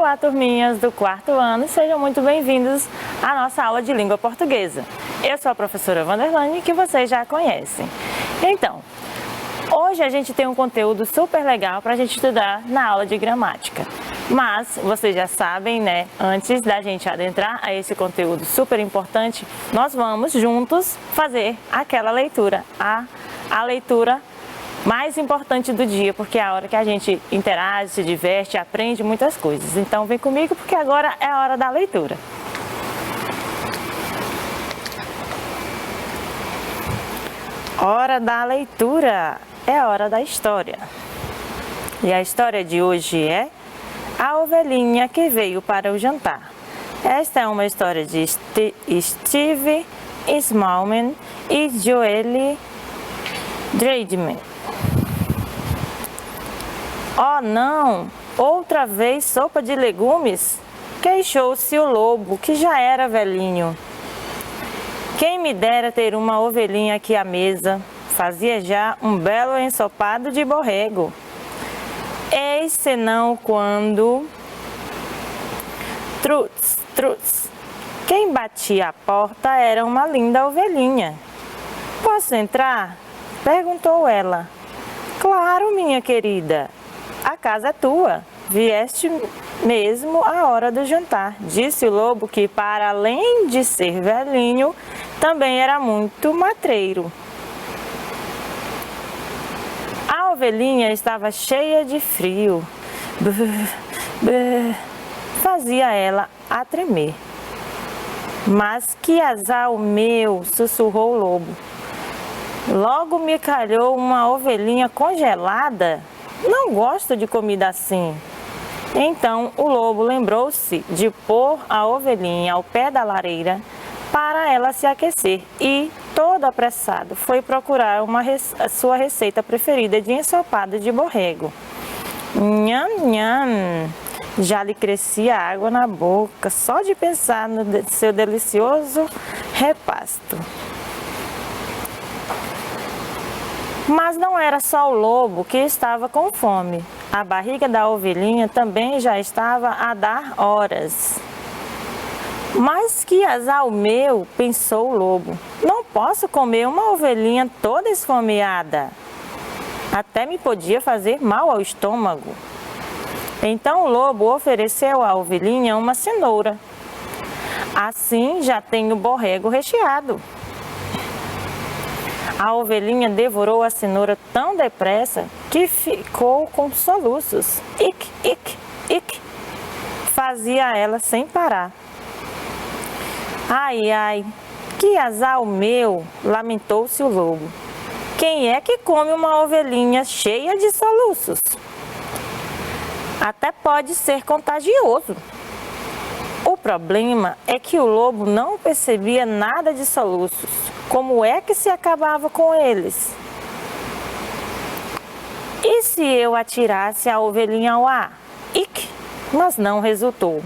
Olá, turminhas do 4º ano, sejam muito bem-vindos à nossa aula de língua portuguesa. Eu sou a professora Vanderlane, que vocês já conhecem. Então, hoje a gente tem um conteúdo super legal para a gente estudar na aula de gramática. Mas, vocês já sabem, né, antes da gente adentrar a esse conteúdo super importante, nós vamos juntos fazer aquela leitura, a leitura mais importante do dia, porque é a hora que a gente interage, se diverte, aprende muitas coisas. Então vem comigo porque agora é a hora da leitura. Hora da leitura, é a hora da história. E a história de hoje é A Ovelhinha que Veio para o Jantar. Esta é uma história de Steve Smallman e Joelle Dreidman. Oh não! Outra vez sopa de legumes? Queixou-se o lobo, que já era velhinho. Quem me dera ter uma ovelhinha aqui à mesa. Fazia já um belo ensopado de borrego. Eis senão quando... Truts, truts. Quem batia a porta era uma linda ovelhinha. Posso entrar? Perguntou ela. Claro, minha querida. A casa é tua, vieste mesmo a hora do jantar, disse o lobo que, para além de ser velhinho, também era muito matreiro. A ovelhinha estava cheia de frio, fazia ela a tremer. Mas que azar o meu, sussurrou o lobo. Logo me calhou uma ovelhinha congelada. Não gosto de comida assim. Então o lobo lembrou-se de pôr a ovelhinha ao pé da lareira para ela se aquecer e, todo apressado, foi procurar a sua receita preferida de ensopado de borrego. Nham, nham! Já lhe crescia água na boca só de pensar no seu delicioso repasto. Mas não era só o lobo que estava com fome. A barriga da ovelhinha também já estava a dar horas. Mas que azar o meu, pensou o lobo. Não posso comer uma ovelhinha toda esfomeada. Até me podia fazer mal ao estômago. Então o lobo ofereceu à ovelhinha uma cenoura. Assim já tenho borrego recheado. A ovelhinha devorou a cenoura tão depressa que ficou com soluços. Ic, ic, ic, fazia ela sem parar. Ai, ai, que azar o meu, lamentou-se o lobo. Quem é que come uma ovelhinha cheia de soluços? Até pode ser contagioso. O problema é que o lobo não percebia nada de soluços. Como é que se acabava com eles? E se eu atirasse a ovelhinha ao ar? Ic! Mas não resultou.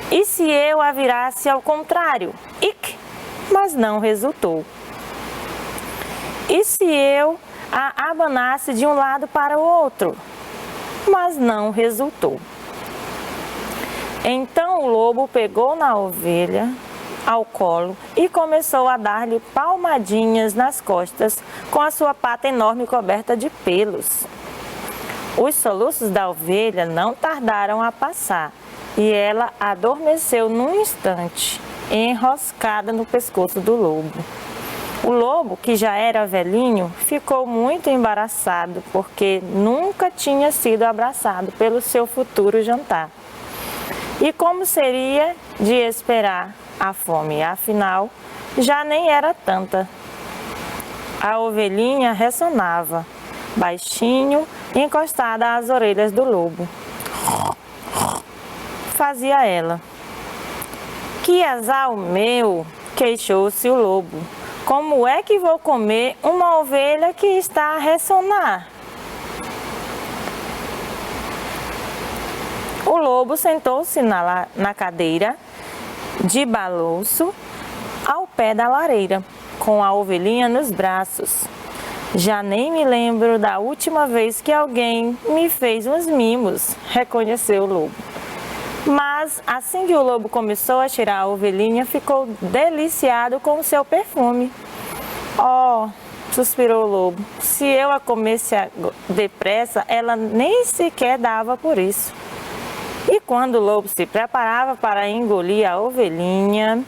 E se eu a virasse ao contrário? Ic! Mas não resultou. E se eu a abanasse de um lado para o outro? Mas não resultou. Então o lobo pegou na ovelha ao colo e começou a dar-lhe palmadinhas nas costas com a sua pata enorme coberta de pelos. Os soluços da ovelha não tardaram a passar e ela adormeceu num instante, enroscada no pescoço do lobo. O lobo, que já era velhinho, ficou muito embaraçado porque nunca tinha sido abraçado pelo seu futuro jantar. E como seria de esperar, a fome, afinal, já nem era tanta. A ovelhinha ressonava, baixinho, encostada às orelhas do lobo. Fazia ela. Que azar o meu, queixou-se o lobo. Como é que vou comer uma ovelha que está a ressonar? O lobo sentou-se na cadeira de balouço ao pé da lareira, com a ovelhinha nos braços. Já nem me lembro da última vez que alguém me fez uns mimos, reconheceu o lobo. Mas assim que o lobo começou a cheirar a ovelhinha, ficou deliciado com o seu perfume. Oh, suspirou o lobo, se eu a comesse depressa, ela nem sequer dava por isso. E quando o lobo se preparava para engolir a ovelhinha,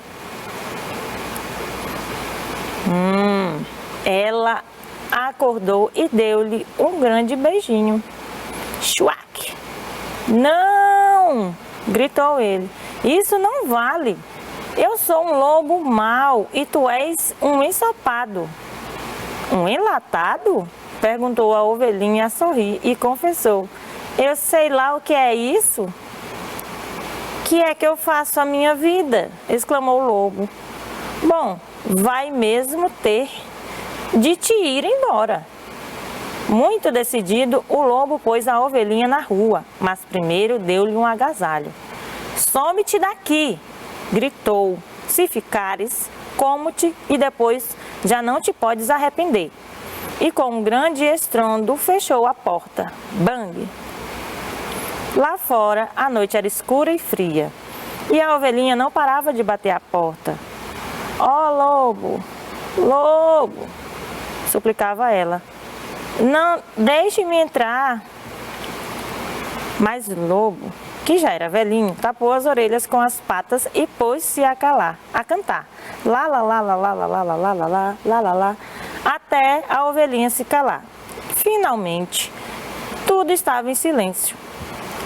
ela acordou e deu-lhe um grande beijinho. Chuac! Não! Gritou ele. Isso não vale. Eu sou um lobo mau e tu és um ensopado. Um enlatado? Perguntou a ovelhinha a sorrir e confessou. Eu sei lá o que é isso. Que é que eu faço a minha vida? Exclamou o lobo. Bom, vai mesmo ter de te ir embora. Muito decidido, o lobo pôs a ovelhinha na rua, mas primeiro deu-lhe um agasalho. Some-te daqui, gritou. Se ficares, como-te e depois já não te podes arrepender. E com um grande estrondo fechou a porta. Bang! Lá fora, a noite era escura e fria, e a ovelhinha não parava de bater a porta. Ó lobo, lobo, suplicava ela. Não, deixe-me entrar. Mas o lobo, que já era velhinho, tapou as orelhas com as patas e pôs-se a cantar. Lá, lá, lá, lá, lá, lá, lá, lá, lá, lá, lá, lá, lá, lá, até a ovelhinha se calar. Finalmente, tudo estava em silêncio.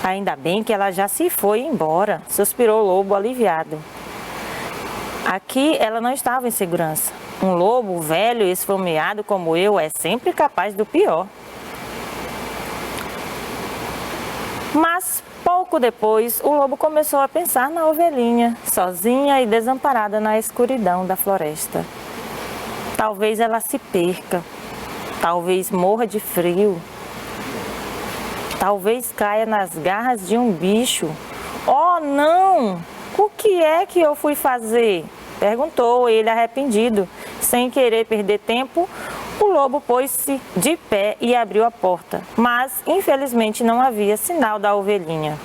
Ainda bem que ela já se foi embora, suspirou o lobo aliviado. Aqui ela não estava em segurança. Um lobo velho e esfomeado como eu é sempre capaz do pior. Mas pouco depois, o lobo começou a pensar na ovelhinha, sozinha e desamparada na escuridão da floresta. Talvez ela se perca, talvez morra de frio, talvez caia nas garras de um bicho. Oh, não! O que é que eu fui fazer? Perguntou ele arrependido. Sem querer perder tempo, o lobo pôs-se de pé e abriu a porta, mas infelizmente não havia sinal da ovelhinha.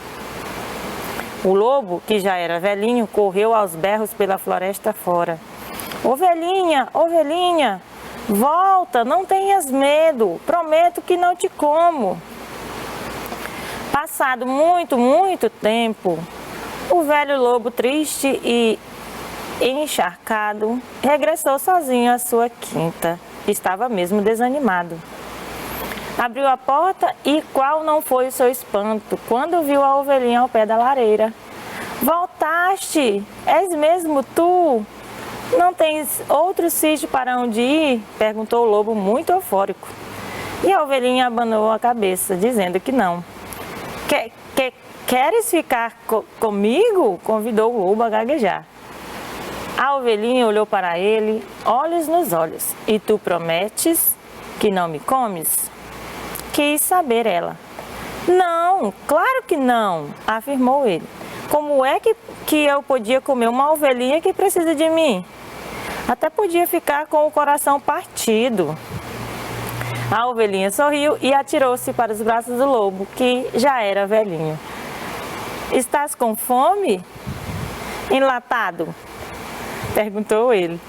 O lobo, que já era velhinho, correu aos berros pela floresta fora. Ovelhinha, ovelhinha, volta, não tenhas medo, prometo que não te como. Passado muito tempo, o velho lobo, triste e encharcado, regressou sozinho à sua quinta. Estava mesmo desanimado. Abriu a porta e qual não foi o seu espanto quando viu a ovelhinha ao pé da lareira. Voltaste! És mesmo tu? Não tens outro sítio para onde ir? Perguntou o lobo muito eufórico. E a ovelhinha abanou a cabeça, dizendo que não. Queres ficar comigo? Convidou o lobo a gaguejar. A ovelhinha olhou para ele, olhos nos olhos. E tu prometes que não me comes? Quis saber ela. Não, claro que não, afirmou ele. Como é que eu podia comer uma ovelhinha que precisa de mim? Até podia ficar com o coração partido. A ovelhinha sorriu e atirou-se para os braços do lobo, que já era velhinho. Estás com fome, enlatado? Perguntou ele.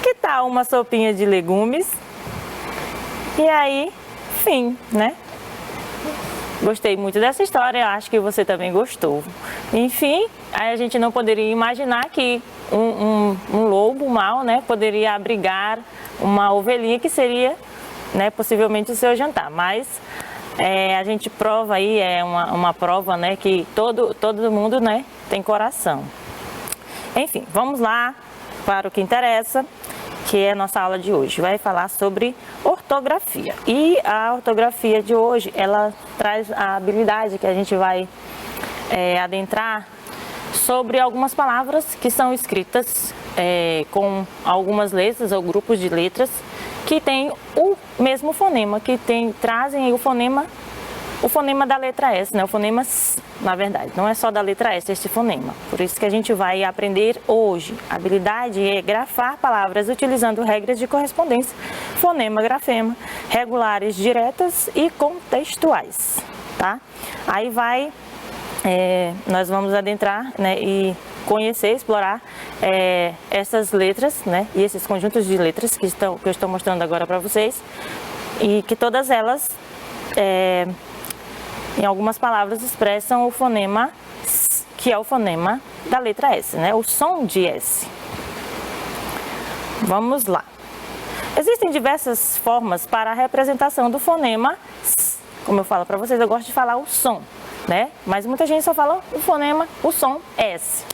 Que tal uma sopinha de legumes? E aí, fim, né? Gostei muito dessa história, acho que você também gostou. Enfim, aí a gente não poderia imaginar que um lobo mau, né, poderia abrigar uma ovelhinha que seria, né, possivelmente o seu jantar. Mas a gente prova aí, é uma prova, né, que todo mundo, né, tem coração. Enfim, vamos lá para o que interessa, que é a nossa aula de hoje. Vai falar sobre ortografia. E a ortografia de hoje, ela traz a habilidade que a gente vai adentrar sobre algumas palavras que são escritas com algumas letras ou grupos de letras que têm o mesmo fonema, que trazem o fonema da letra S, né? O fonema S, na verdade, não é só da letra S este fonema. Por isso que a gente vai aprender hoje. A habilidade é grafar palavras utilizando regras de correspondência, fonema, grafema, regulares, diretas e contextuais, tá? Aí vai nós vamos adentrar, né, e conhecer, explorar essas letras, né, e esses conjuntos de letras que eu estou mostrando agora para vocês, e que todas elas, em algumas palavras, expressam o fonema S, que é o fonema da letra S, né, o som de S. Vamos lá. Existem diversas formas para a representação do fonema S. Como eu falo para vocês, eu gosto de falar o som, né? Mas muita gente só fala o fonema, o som S.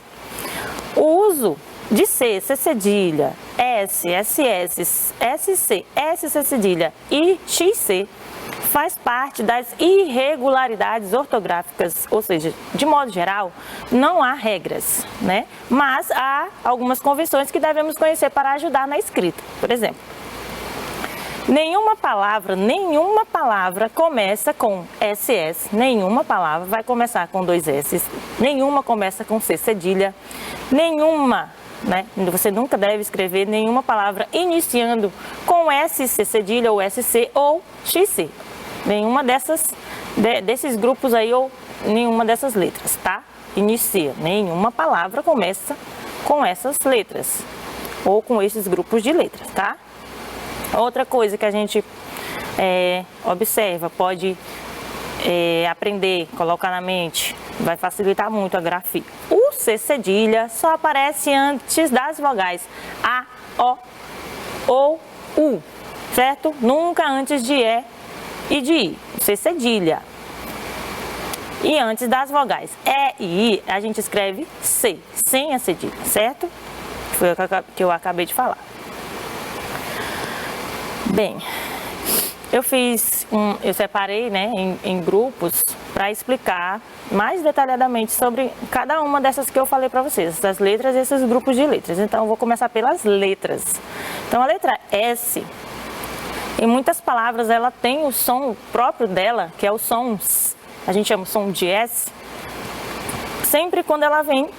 O uso de C, C cedilha, S, SS, SC, SC cedilha e XC faz parte das irregularidades ortográficas, ou seja, de modo geral, não há regras, né? Mas há algumas convenções que devemos conhecer para ajudar na escrita. Por exemplo, nenhuma palavra começa com SS, nenhuma palavra vai começar com 2 S, nenhuma começa com C cedilha, nenhuma, né? Você nunca deve escrever nenhuma palavra iniciando com SC cedilha ou SC ou XC. Nenhuma desses grupos aí ou nenhuma dessas letras, tá? Inicia, nenhuma palavra começa com essas letras ou com esses grupos de letras, tá? Outra coisa que a gente observa, pode aprender, colocar na mente, vai facilitar muito a grafia. O C cedilha só aparece antes das vogais A, O ou U, certo? Nunca antes de E e de I, C cedilha. E antes das vogais E e I, a gente escreve C, sem a cedilha, certo? Foi o que eu acabei de falar. Bem, eu separei, né, em grupos para explicar mais detalhadamente sobre cada uma dessas que eu falei para vocês, essas letras e esses grupos de letras. Então, eu vou começar pelas letras. Então, a letra S, em muitas palavras, ela tem o som próprio dela, que é o som S. A gente chama o som de S, sempre quando ela vem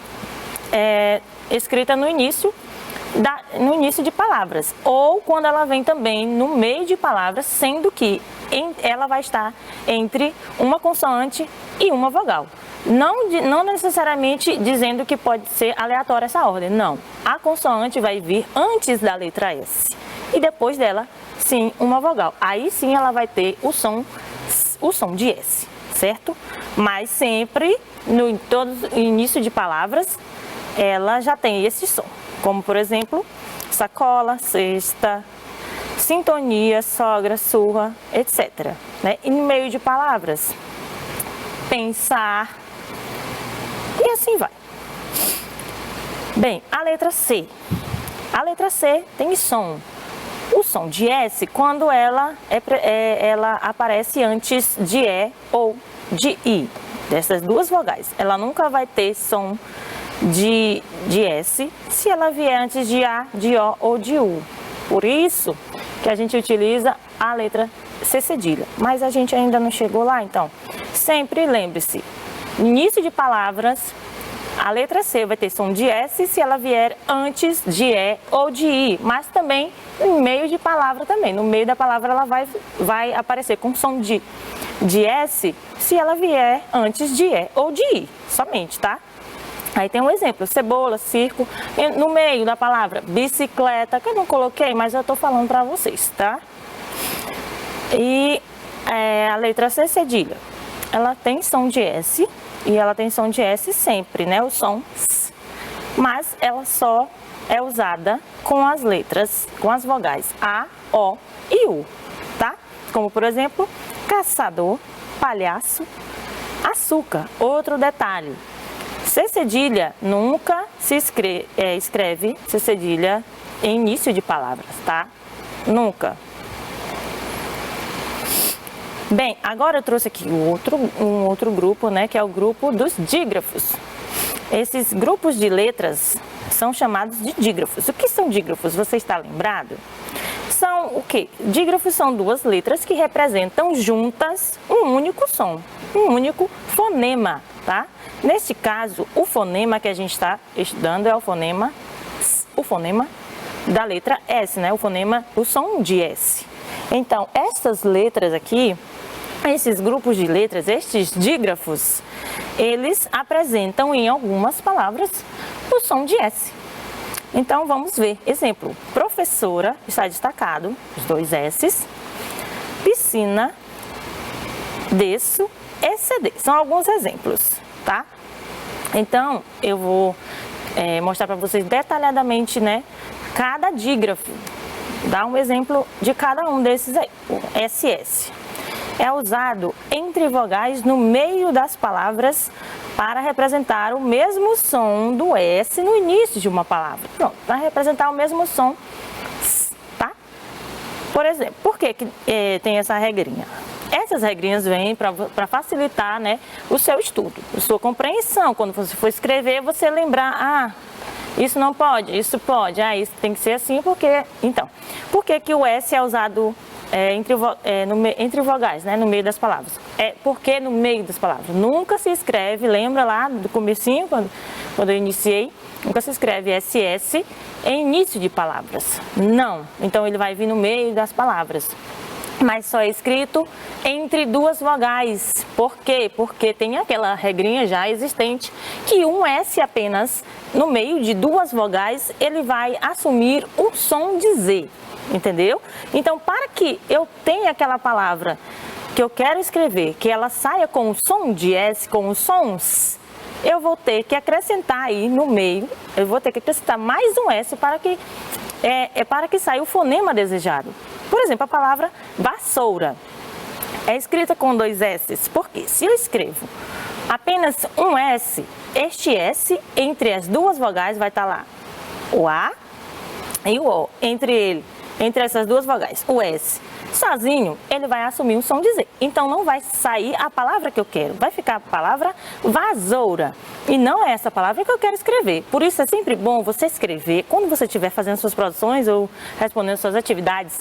escrita no início de palavras, ou quando ela vem também no meio de palavras, sendo que ela vai estar entre uma consoante e uma vogal. Não necessariamente dizendo que pode ser aleatória essa ordem, não. A consoante vai vir antes da letra S e depois dela, sim, uma vogal. Aí sim ela vai ter o som de S, certo? Mas sempre, no início de palavras, ela já tem esse som. Como, por exemplo, sacola, cesta, sintonia, sogra, surra, etc. Né? E no meio de palavras, pensar, e assim vai. Bem, a letra C. A letra C tem som. O som de S, quando ela aparece antes de E ou de I, dessas duas vogais. Ela nunca vai ter som de S se ela vier antes de A, de O ou de U. Por isso que a gente utiliza a letra C cedilha. Mas a gente ainda não chegou lá, então sempre lembre-se, início de palavras, a letra C vai ter som de S se ela vier antes de E ou de I, mas também no meio de palavra também. No meio da palavra ela vai aparecer com som de S se ela vier antes de E ou de I, somente, tá? Aí tem um exemplo, cebola, circo, no meio da palavra bicicleta, que eu não coloquei, mas eu tô falando para vocês, tá? E a letra C cedilha, ela tem som de S, e ela tem som de S sempre, né? O som S. Mas ela só é usada com as letras, com as vogais A, O e U, tá? Como, por exemplo, caçador, palhaço, açúcar. Outro detalhe, C cedilha nunca se escreve C cedilha em início de palavras, tá? Nunca. Bem, agora eu trouxe aqui um outro grupo, né, que é o grupo dos dígrafos. Esses grupos de letras são chamados de dígrafos. O que são dígrafos? Você está lembrado? São o quê? Dígrafos são duas letras que representam juntas um único som, um único fonema, tá? Neste caso, o fonema que a gente está estudando é o fonema da letra S, né? O som de S. Então, essas letras aqui Esses grupos de letras, estes dígrafos, eles apresentam em algumas palavras o som de S. Então vamos ver. Exemplo, professora está destacado, os dois S's. Piscina, desço, exceder. São alguns exemplos, tá? Então eu vou mostrar para vocês detalhadamente, né, cada dígrafo. Dá um exemplo de cada um desses aí. O SS é usado entre vogais no meio das palavras para representar o mesmo som do S no início de uma palavra. Pronto, para representar o mesmo som, tá? Por exemplo, por que tem essa regrinha? Essas regrinhas vêm para facilitar, né, o seu estudo, a sua compreensão. Quando você for escrever, você lembrar, isso não pode, isso pode, isso tem que ser assim, porque... Então, por que o S é usado entre vogais, né, no meio das palavras? Porque no meio das palavras nunca se escreve, lembra lá do comecinho, quando eu iniciei, nunca se escreve SS em início de palavras. Não, então ele vai vir no meio das palavras. Mas só é escrito entre duas vogais. Por quê? Porque tem aquela regrinha já existente que um S apenas no meio de duas vogais ele vai assumir o som de Z, entendeu? Então, para que eu tenha aquela palavra que eu quero escrever, que ela saia com o som de S, com os sons, eu vou ter que acrescentar aí no meio, eu vou ter que acrescentar mais um S para que saia o fonema desejado. Por exemplo, a palavra vassoura é escrita com dois S's, porque se eu escrevo apenas um S, este S entre as duas vogais vai estar lá o A e o O. Entre essas duas vogais, o S sozinho, ele vai assumir o som de Z. Então não vai sair a palavra que eu quero, vai ficar a palavra vasoura. E não é essa palavra que eu quero escrever. Por isso é sempre bom você escrever, quando você estiver fazendo suas produções ou respondendo suas atividades.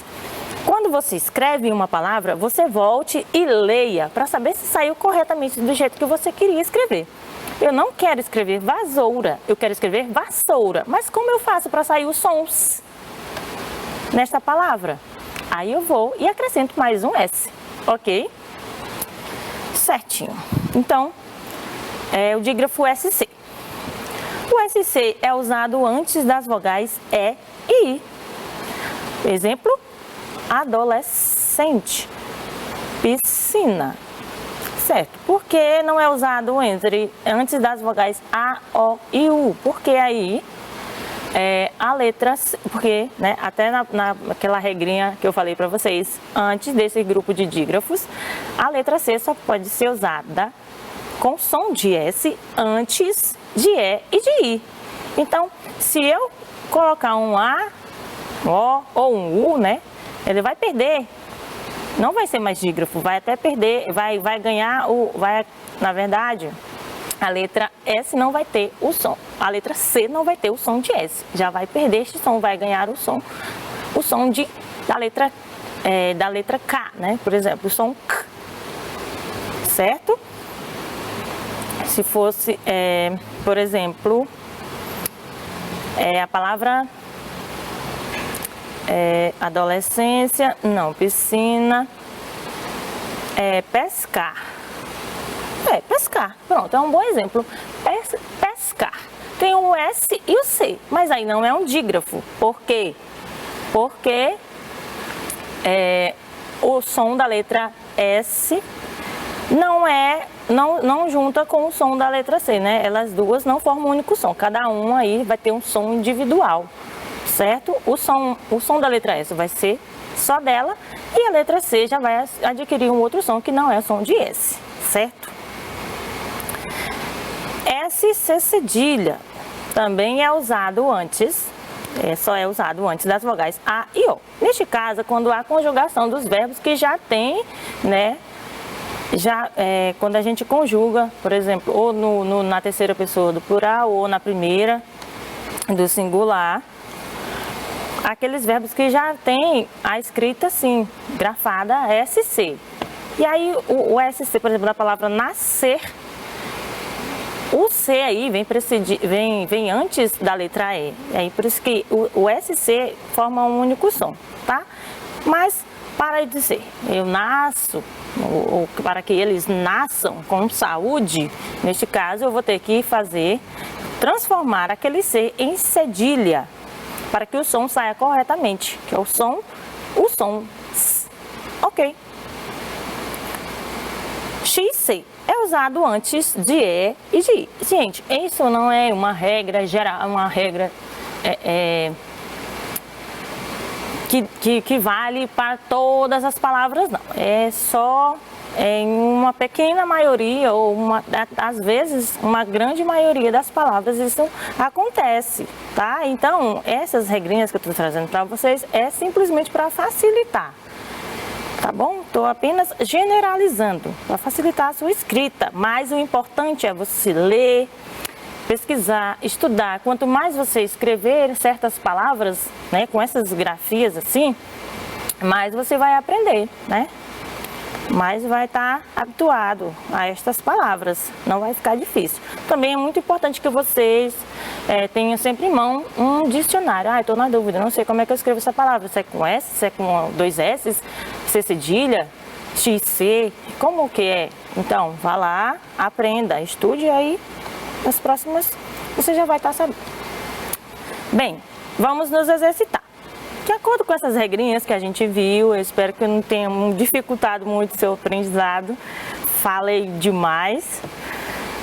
Quando você escreve uma palavra, você volte e leia para saber se saiu corretamente do jeito que você queria escrever. Eu não quero escrever vasoura, eu quero escrever vassoura. Mas como eu faço para sair os sons nesta palavra? Aí eu vou e acrescento mais um S, ok? Certinho. Então, o dígrafo SC. O SC é usado antes das vogais E e I. Exemplo, adolescente, piscina. Certo? Por que não é usado antes das vogais A, O e U? Porque aí a letra C, porque, né, até naquela regrinha que eu falei para vocês, antes desse grupo de dígrafos, a letra C só pode ser usada com som de S antes de E e de I. Então, se eu colocar um A, O ou um U, né, ele vai perder, não vai ser mais dígrafo, vai até perder, vai ganhar, na verdade, a letra S não vai ter o som, a letra C não vai ter o som de S, já vai perder este som, vai ganhar o som da letra K, né? Por exemplo, o som K, certo? Se fosse, por exemplo, a palavra adolescência, não, piscina, pescar. Pescar, pronto, é um bom exemplo. Pescar. Tem o S e o C, mas aí não é um dígrafo. Por quê? Porque o som da letra S não junta com o som da letra C, né? Elas duas não formam um único som. Cada um aí vai ter um som individual, certo? O som da letra S vai ser só dela e a letra C já vai adquirir um outro som que não é o som de S, certo? SC cedilha também é usado antes, só é usado antes das vogais A e O. Neste caso, quando há conjugação dos verbos que já tem, né, quando a gente conjuga, por exemplo, ou na terceira pessoa do plural ou na primeira do singular, aqueles verbos que já tem a escrita assim, grafada SC. E aí o SC, por exemplo, da palavra nascer, o C aí vem antes da letra E. Aí por isso que o SC forma um único som, tá? Mas Para dizer, eu nasço, ou para que eles nasçam com saúde, neste caso eu vou ter que transformar aquele C em cedilha, para que o som saia corretamente, que é o som S. Ok. XC é usado antes de E e de I. Gente, isso não é uma regra geral, uma regra que vale para todas as palavras, não. É só em uma pequena maioria, ou às vezes uma grande maioria das palavras isso acontece, tá? Então, essas regrinhas que eu estou trazendo para vocês é simplesmente para facilitar, tá bom? Estou apenas generalizando, para facilitar a sua escrita, mas o importante é você ler, pesquisar, estudar. Quanto mais você escrever certas palavras, né, com essas grafias assim, mais você vai aprender, né? Mais vai estar habituado a estas palavras, não vai ficar difícil. Também é muito importante que vocês tenham sempre em mão um dicionário. Estou na dúvida, não sei como é que eu escrevo essa palavra, se é com S, se é com 2 S, C cedilha, XC, como que é? Então, vá lá, aprenda, estude aí. Nas próximas você já vai estar sabendo. Bem, vamos nos exercitar. De acordo com essas regrinhas que a gente viu, eu espero que eu não tenha dificultado muito o seu aprendizado. Falei demais,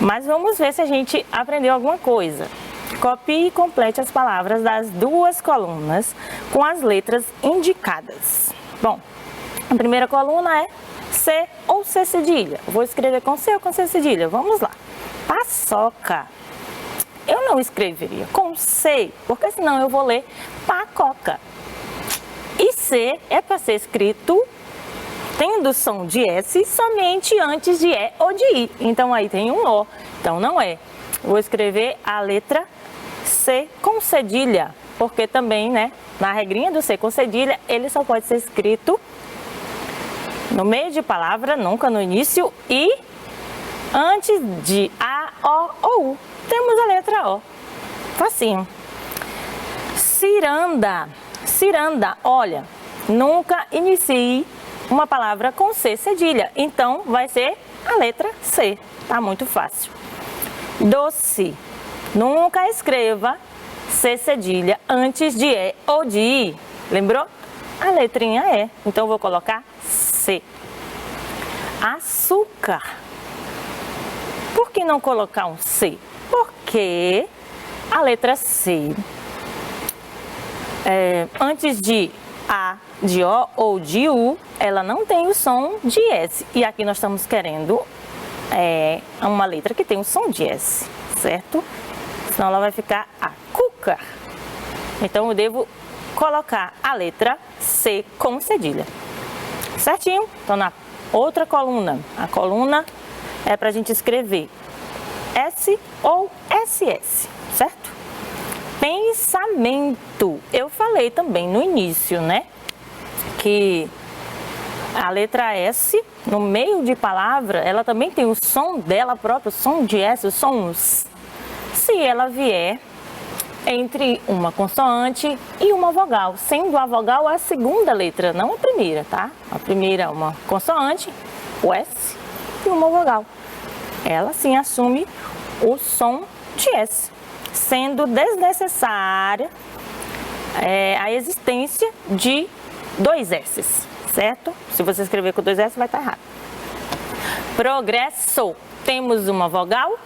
mas vamos ver se a gente aprendeu alguma coisa. Copie e complete as palavras das 2 colunas com as letras indicadas. Bom, a primeira coluna é C ou C cedilha. Vou escrever com C ou com C cedilha. Vamos lá. Paçoca. Eu não escreveria com C, porque senão eu vou ler pacoca. E C é para ser escrito tendo som de S somente antes de E ou de I. Então aí tem um O, então não é. Vou escrever a letra C com cedilha, porque também, né, na regrinha do C com cedilha, ele só pode ser escrito no meio de palavra, nunca no início, e antes de A, O ou U. Temos a letra O. Facinho. Ciranda. Ciranda, olha, nunca inicie uma palavra com C cedilha, então vai ser a letra C, tá muito fácil. Doce, nunca escreva C cedilha antes de E ou de I, lembrou? A letrinha E, então vou colocar C. Açúcar, por que não colocar um C? Porque a letra C antes de A, de O ou de U, ela não tem o som de S. E aqui nós estamos querendo uma letra que tem o som de S, certo? Senão ela vai ficar açúcar. Então eu devo colocar a letra C com cedilha. Certinho? Então na outra coluna, a coluna é para a gente escrever S ou SS, certo? Pensamento. Eu falei também no início, né, que a letra S, no meio de palavra, ela também tem o som dela própria, o som de S, o som S. Se ela vier entre uma consoante e uma vogal, sendo a vogal a segunda letra, não a primeira, tá? A primeira é uma consoante, o S, e uma vogal. Ela sim assume o som de S, sendo desnecessária a existência de 2 S's, certo? Se você escrever com 2 S vai estar errado. Progresso, temos uma vogal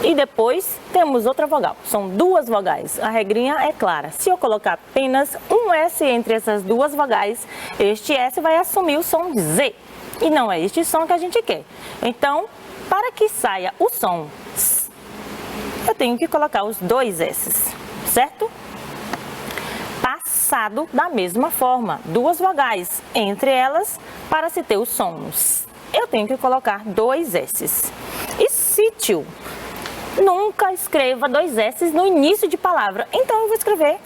e depois temos outra vogal, são 2 vogais. A regrinha é clara, se eu colocar apenas um S entre essas 2 vogais, este S vai assumir o som de Z, e não é este som que a gente quer. Então, para que saia o som S, eu tenho que colocar os 2 S's, certo? Passado, da mesma forma, 2 vogais entre elas, para se ter os sons, eu tenho que colocar 2 S's. E sítio, nunca escreva 2 S's no início de palavra, então eu vou escrever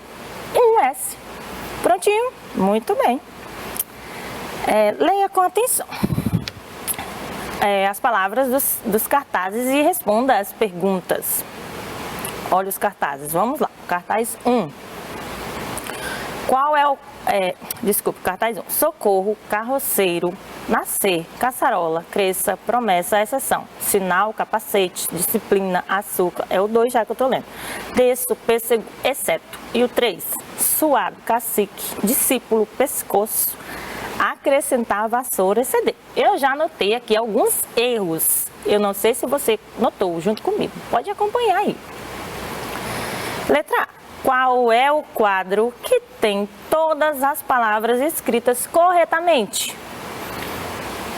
um S. Prontinho? Muito bem. Leia com atenção as palavras dos cartazes e responda as perguntas. Olha os cartazes, vamos lá. Cartaz 1. Qual é o... desculpe, cartaz 1. Socorro, carroceiro, nascer, caçarola, cresça, promessa, exceção. Sinal, capacete, disciplina, açúcar. É o 2 já que eu tô lendo. Desço, pêssego, exceto. E o 3. Suado, cacique, discípulo, pescoço. Acrescentar, vassoura, exceder. Eu já anotei aqui alguns erros. Eu não sei se você notou junto comigo. Pode acompanhar aí. Letra A. Qual é o quadro que tem todas as palavras escritas corretamente?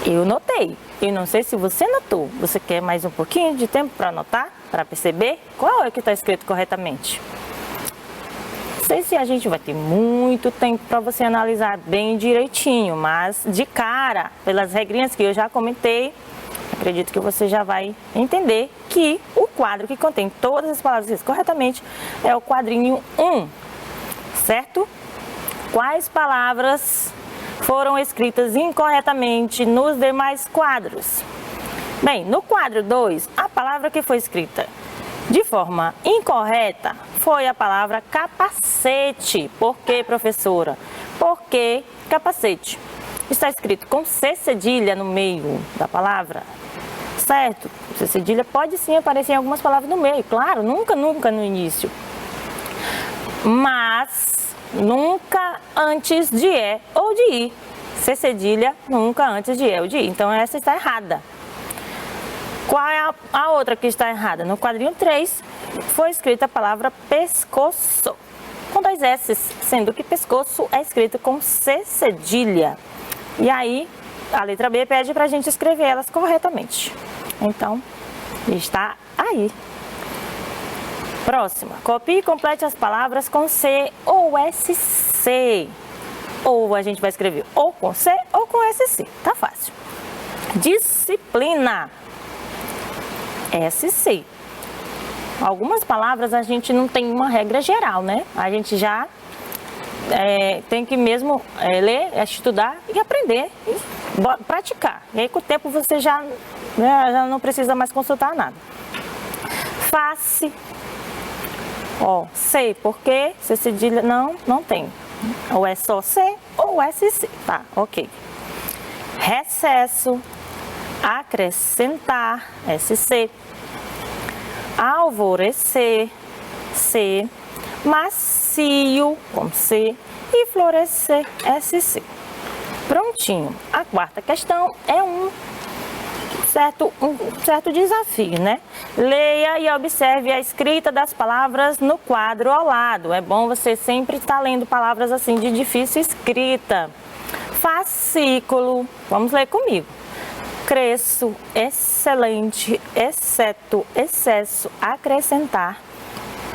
Eu notei. Eu não sei se você notou. Você quer mais um pouquinho de tempo para anotar? Para perceber qual é que está escrito corretamente? Não sei se a gente vai ter muito tempo para você analisar bem direitinho, mas de cara, pelas regrinhas que eu já comentei, acredito que você já vai entender que o quadro que contém todas as palavras escritas corretamente é o quadrinho 1, certo? Quais palavras foram escritas incorretamente nos demais quadros? Bem, no quadro 2, a palavra que foi escrita de forma incorreta foi a palavra capacete. Por quê, professora? Porque capacete está escrito com C cedilha no meio da palavra, certo? C cedilha pode sim aparecer em algumas palavras no meio, claro, nunca no início. Mas nunca antes de é ou de i. C cedilha nunca antes de é ou de i. Então essa está errada. Qual é a outra que está errada? No quadrinho 3 foi escrita a palavra pescoço, com 2 S, sendo que pescoço é escrito com C cedilha. E aí, a letra B pede para a gente escrever elas corretamente. Então, está aí. Próxima. Copie e complete as palavras com C ou SC. Ou a gente vai escrever ou com C ou com SC. Tá fácil. Disciplina. SC. Algumas palavras a gente não tem uma regra geral, né? A gente já tem que mesmo ler, estudar e aprender e praticar. E aí com o tempo você já não precisa mais consultar nada. Face. Ó, sei porque C cedilha não tem. Ou é só C ou SC. Tá, ok. Recesso. Acrescentar, SC. Alvorecer, C. Macio, com C. E florescer, SC. Prontinho. A quarta questão é um certo desafio, né? Leia e observe a escrita das palavras no quadro ao lado. É bom você sempre estar lendo palavras assim de difícil escrita. Fascículo. Vamos ler comigo. Cresço, excelente, exceto, excesso, acrescentar,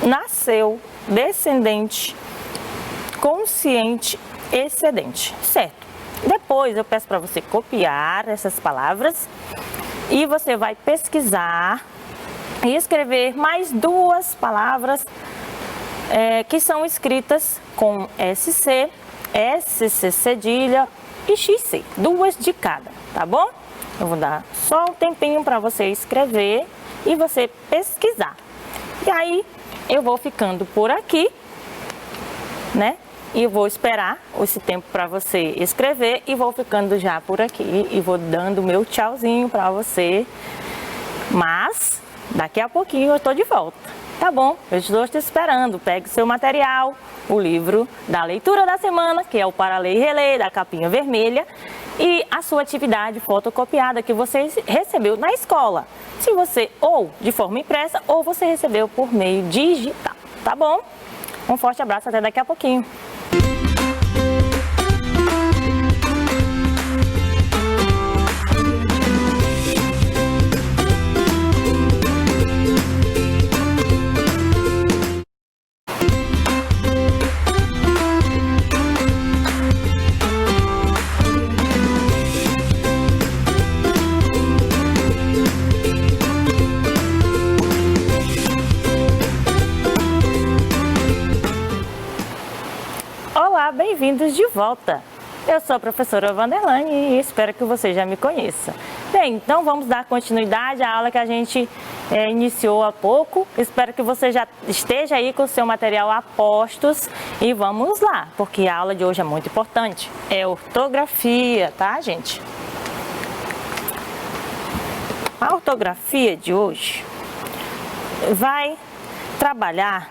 nasceu, descendente, consciente, excedente, certo? Depois eu peço para você copiar essas palavras e você vai pesquisar e escrever mais 2 palavras que são escritas com SC, SC cedilha e XC, 2 de cada, tá bom? Eu vou dar só um tempinho para você escrever e você pesquisar. E aí eu vou ficando por aqui, né? E eu vou esperar esse tempo para você escrever e vou ficando já por aqui e vou dando o meu tchauzinho para você. Mas daqui a pouquinho eu estou de volta, tá bom? Eu estou te esperando. Pegue seu material, o livro da leitura da semana, que é o Para Ler e Reler, da capinha vermelha, e a sua atividade fotocopiada que você recebeu na escola. Se você ou de forma impressa ou você recebeu por meio digital, tá bom? Um forte abraço, até daqui a pouquinho. Olá, bem-vindos de volta. Eu sou a professora Vanderlane e espero que você já me conheça. Bem, então vamos dar continuidade à aula que a gente iniciou há pouco. Espero que você já esteja aí com o seu material a postos e vamos lá, porque a aula de hoje é muito importante. É ortografia, tá, gente? A ortografia de hoje vai trabalhar,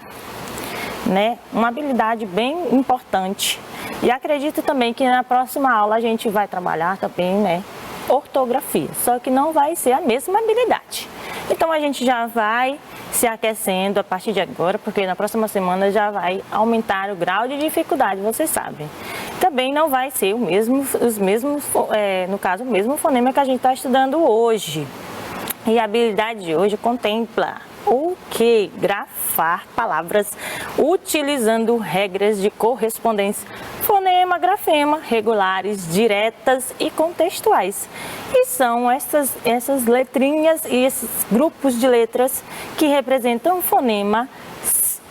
né, uma habilidade bem importante. E acredito também que na próxima aula a gente vai trabalhar também, né, ortografia, só que não vai ser a mesma habilidade. Então a gente já vai se aquecendo a partir de agora, porque na próxima semana já vai aumentar o grau de dificuldade, vocês sabem. Também não vai ser no caso, o mesmo fonema que a gente está estudando hoje. E a habilidade de hoje contempla o que? Grafar palavras utilizando regras de correspondência, fonema, grafema, regulares, diretas e contextuais. E são essas letrinhas e esses grupos de letras que representam o fonema,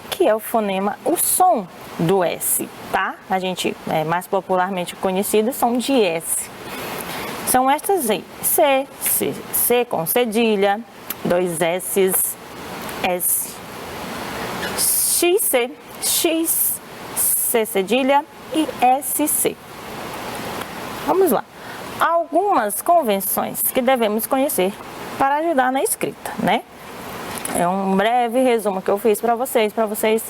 que é o fonema, o som do S, tá? A gente, mais popularmente conhecido, som de S. São estas aí, C com cedilha, 2 S's, S, X, C cedilha e SC. Vamos lá. Algumas convenções que devemos conhecer para ajudar na escrita, né? É um breve resumo que eu fiz para vocês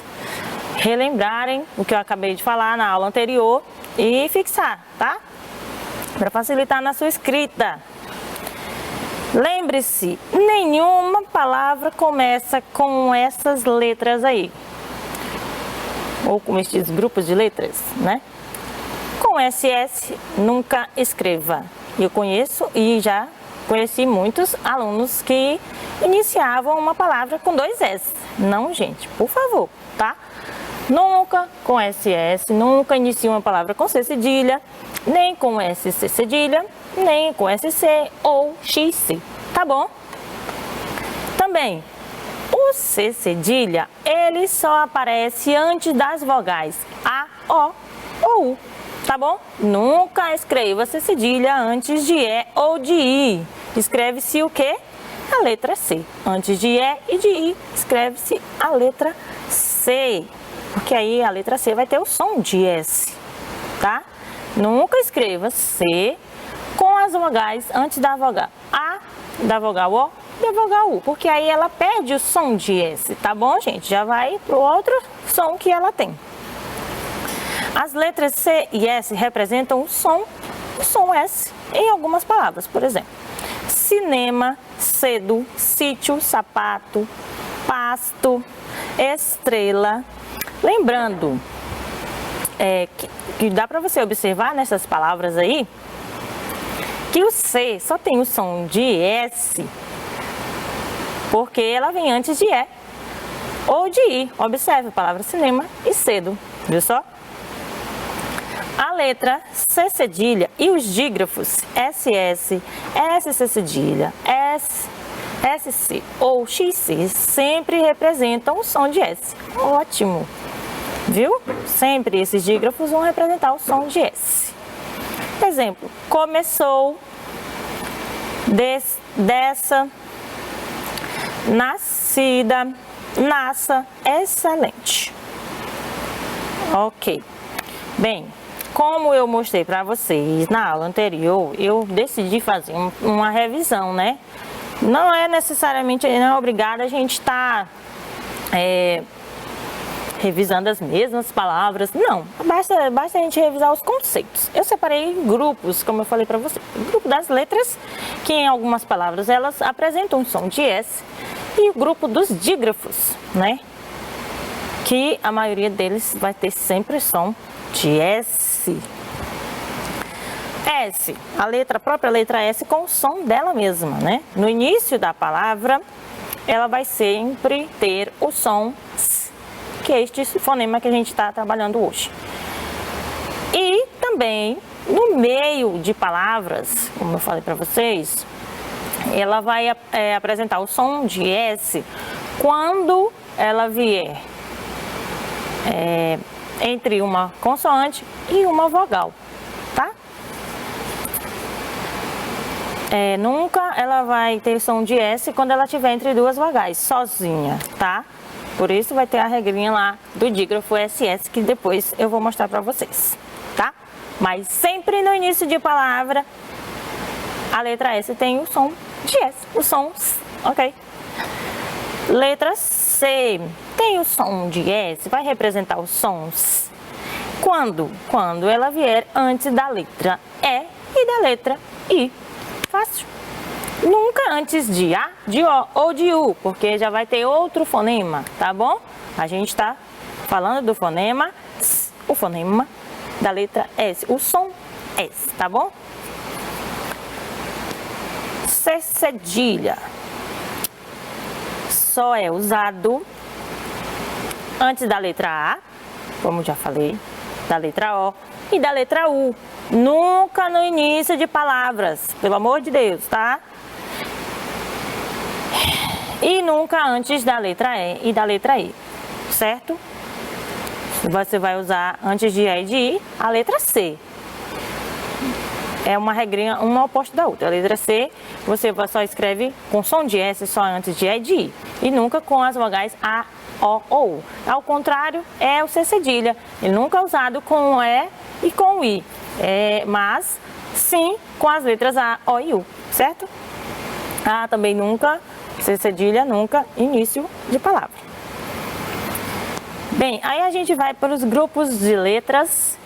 relembrarem o que eu acabei de falar na aula anterior e fixar, tá? Para facilitar na sua escrita. Lembre-se, nenhuma palavra começa com essas letras aí, ou com estes grupos de letras, né? Com SS, nunca escreva. Eu conheço e já conheci muitos alunos que iniciavam uma palavra com 2 S. Não, gente, por favor, tá? Nunca com SS, nunca inicie uma palavra com C cedilha, nem com SC cedilha, nem com SC ou XC, tá bom? Também, o C cedilha, ele só aparece antes das vogais A, O ou U, tá bom? Nunca escreva C cedilha antes de E ou de I. Escreve-se o quê? A letra C. Antes de E e de I, escreve-se a letra C. Porque aí a letra C vai ter o som de S, tá? Nunca escreva C com as vogais antes da vogal A, da vogal O e da vogal U, porque aí ela perde o som de S, tá bom, gente? Já vai pro outro som que ela tem. As letras C e S representam o som S em algumas palavras, por exemplo, cinema, cedo, sítio, sapato, pasto, estrela. Lembrando que dá para você observar nessas palavras aí que o C só tem o som de S porque ela vem antes de E ou de I. Observe a palavra cinema e cedo, viu só? A letra C cedilha e os dígrafos SS, SC cedilha, SC ou XC sempre representam o som de S. Ótimo! Viu? Sempre esses dígrafos vão representar o som de S. Exemplo, começou, dessa, nascida, nasça, excelente. Ok. Bem, como eu mostrei para vocês na aula anterior, eu decidi fazer uma revisão, né? Não é necessariamente, não é obrigado a gente estar revisando as mesmas palavras, não. Basta a gente revisar os conceitos. Eu separei em grupos, como eu falei para você. O grupo das letras, que em algumas palavras elas apresentam um som de S, e o grupo dos dígrafos, né? Que a maioria deles vai ter sempre som de S. S, a própria letra S com o som dela mesma, né? No início da palavra, ela vai sempre ter o som S, que é este fonema que a gente está trabalhando hoje. E também, no meio de palavras, como eu falei para vocês, ela vai apresentar o som de S quando ela vier entre uma consoante e uma vogal, tá? Nunca ela vai ter som de S quando ela estiver entre duas vogais, sozinha, tá? Por isso vai ter a regrinha lá do dígrafo SS, que depois eu vou mostrar pra vocês, tá? Mas sempre no início de palavra, a letra S tem o som de S, o som S, ok? Letra C tem o som de S, vai representar os sons. Quando ela vier antes da letra E e da letra I. Fácil. Nunca antes de A, de O ou de U, porque já vai ter outro fonema, tá bom? A gente está falando do fonema S, o fonema da letra S, o som S, tá bom? C cedilha só é usado antes da letra A, como já falei, da letra O e da letra U. Nunca no início de palavras, pelo amor de Deus, tá? E nunca antes da letra E e da letra I, certo? Você vai usar antes de E e de I a letra C. É uma regrinha, uma oposta da outra. A letra C, você só escreve com som de S só antes de E e de I. E nunca com as vogais A, O ou U. Ao contrário, é o C cedilha. Ele nunca é usado com E e com I. Mas sim com as letras A, O e U, certo? A também nunca, C cedilha nunca, início de palavra. Bem, aí a gente vai para os grupos de letras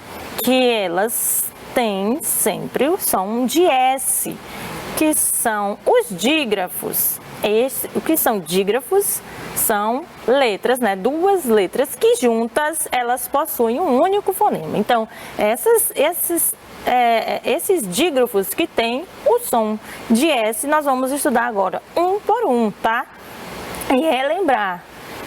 que elas têm sempre o som de S, que são os dígrafos. O que são dígrafos? São letras, né? Duas letras que juntas elas possuem um único fonema. Então, esses dígrafos que têm o som de S, nós vamos estudar agora um por um, tá? E relembrar.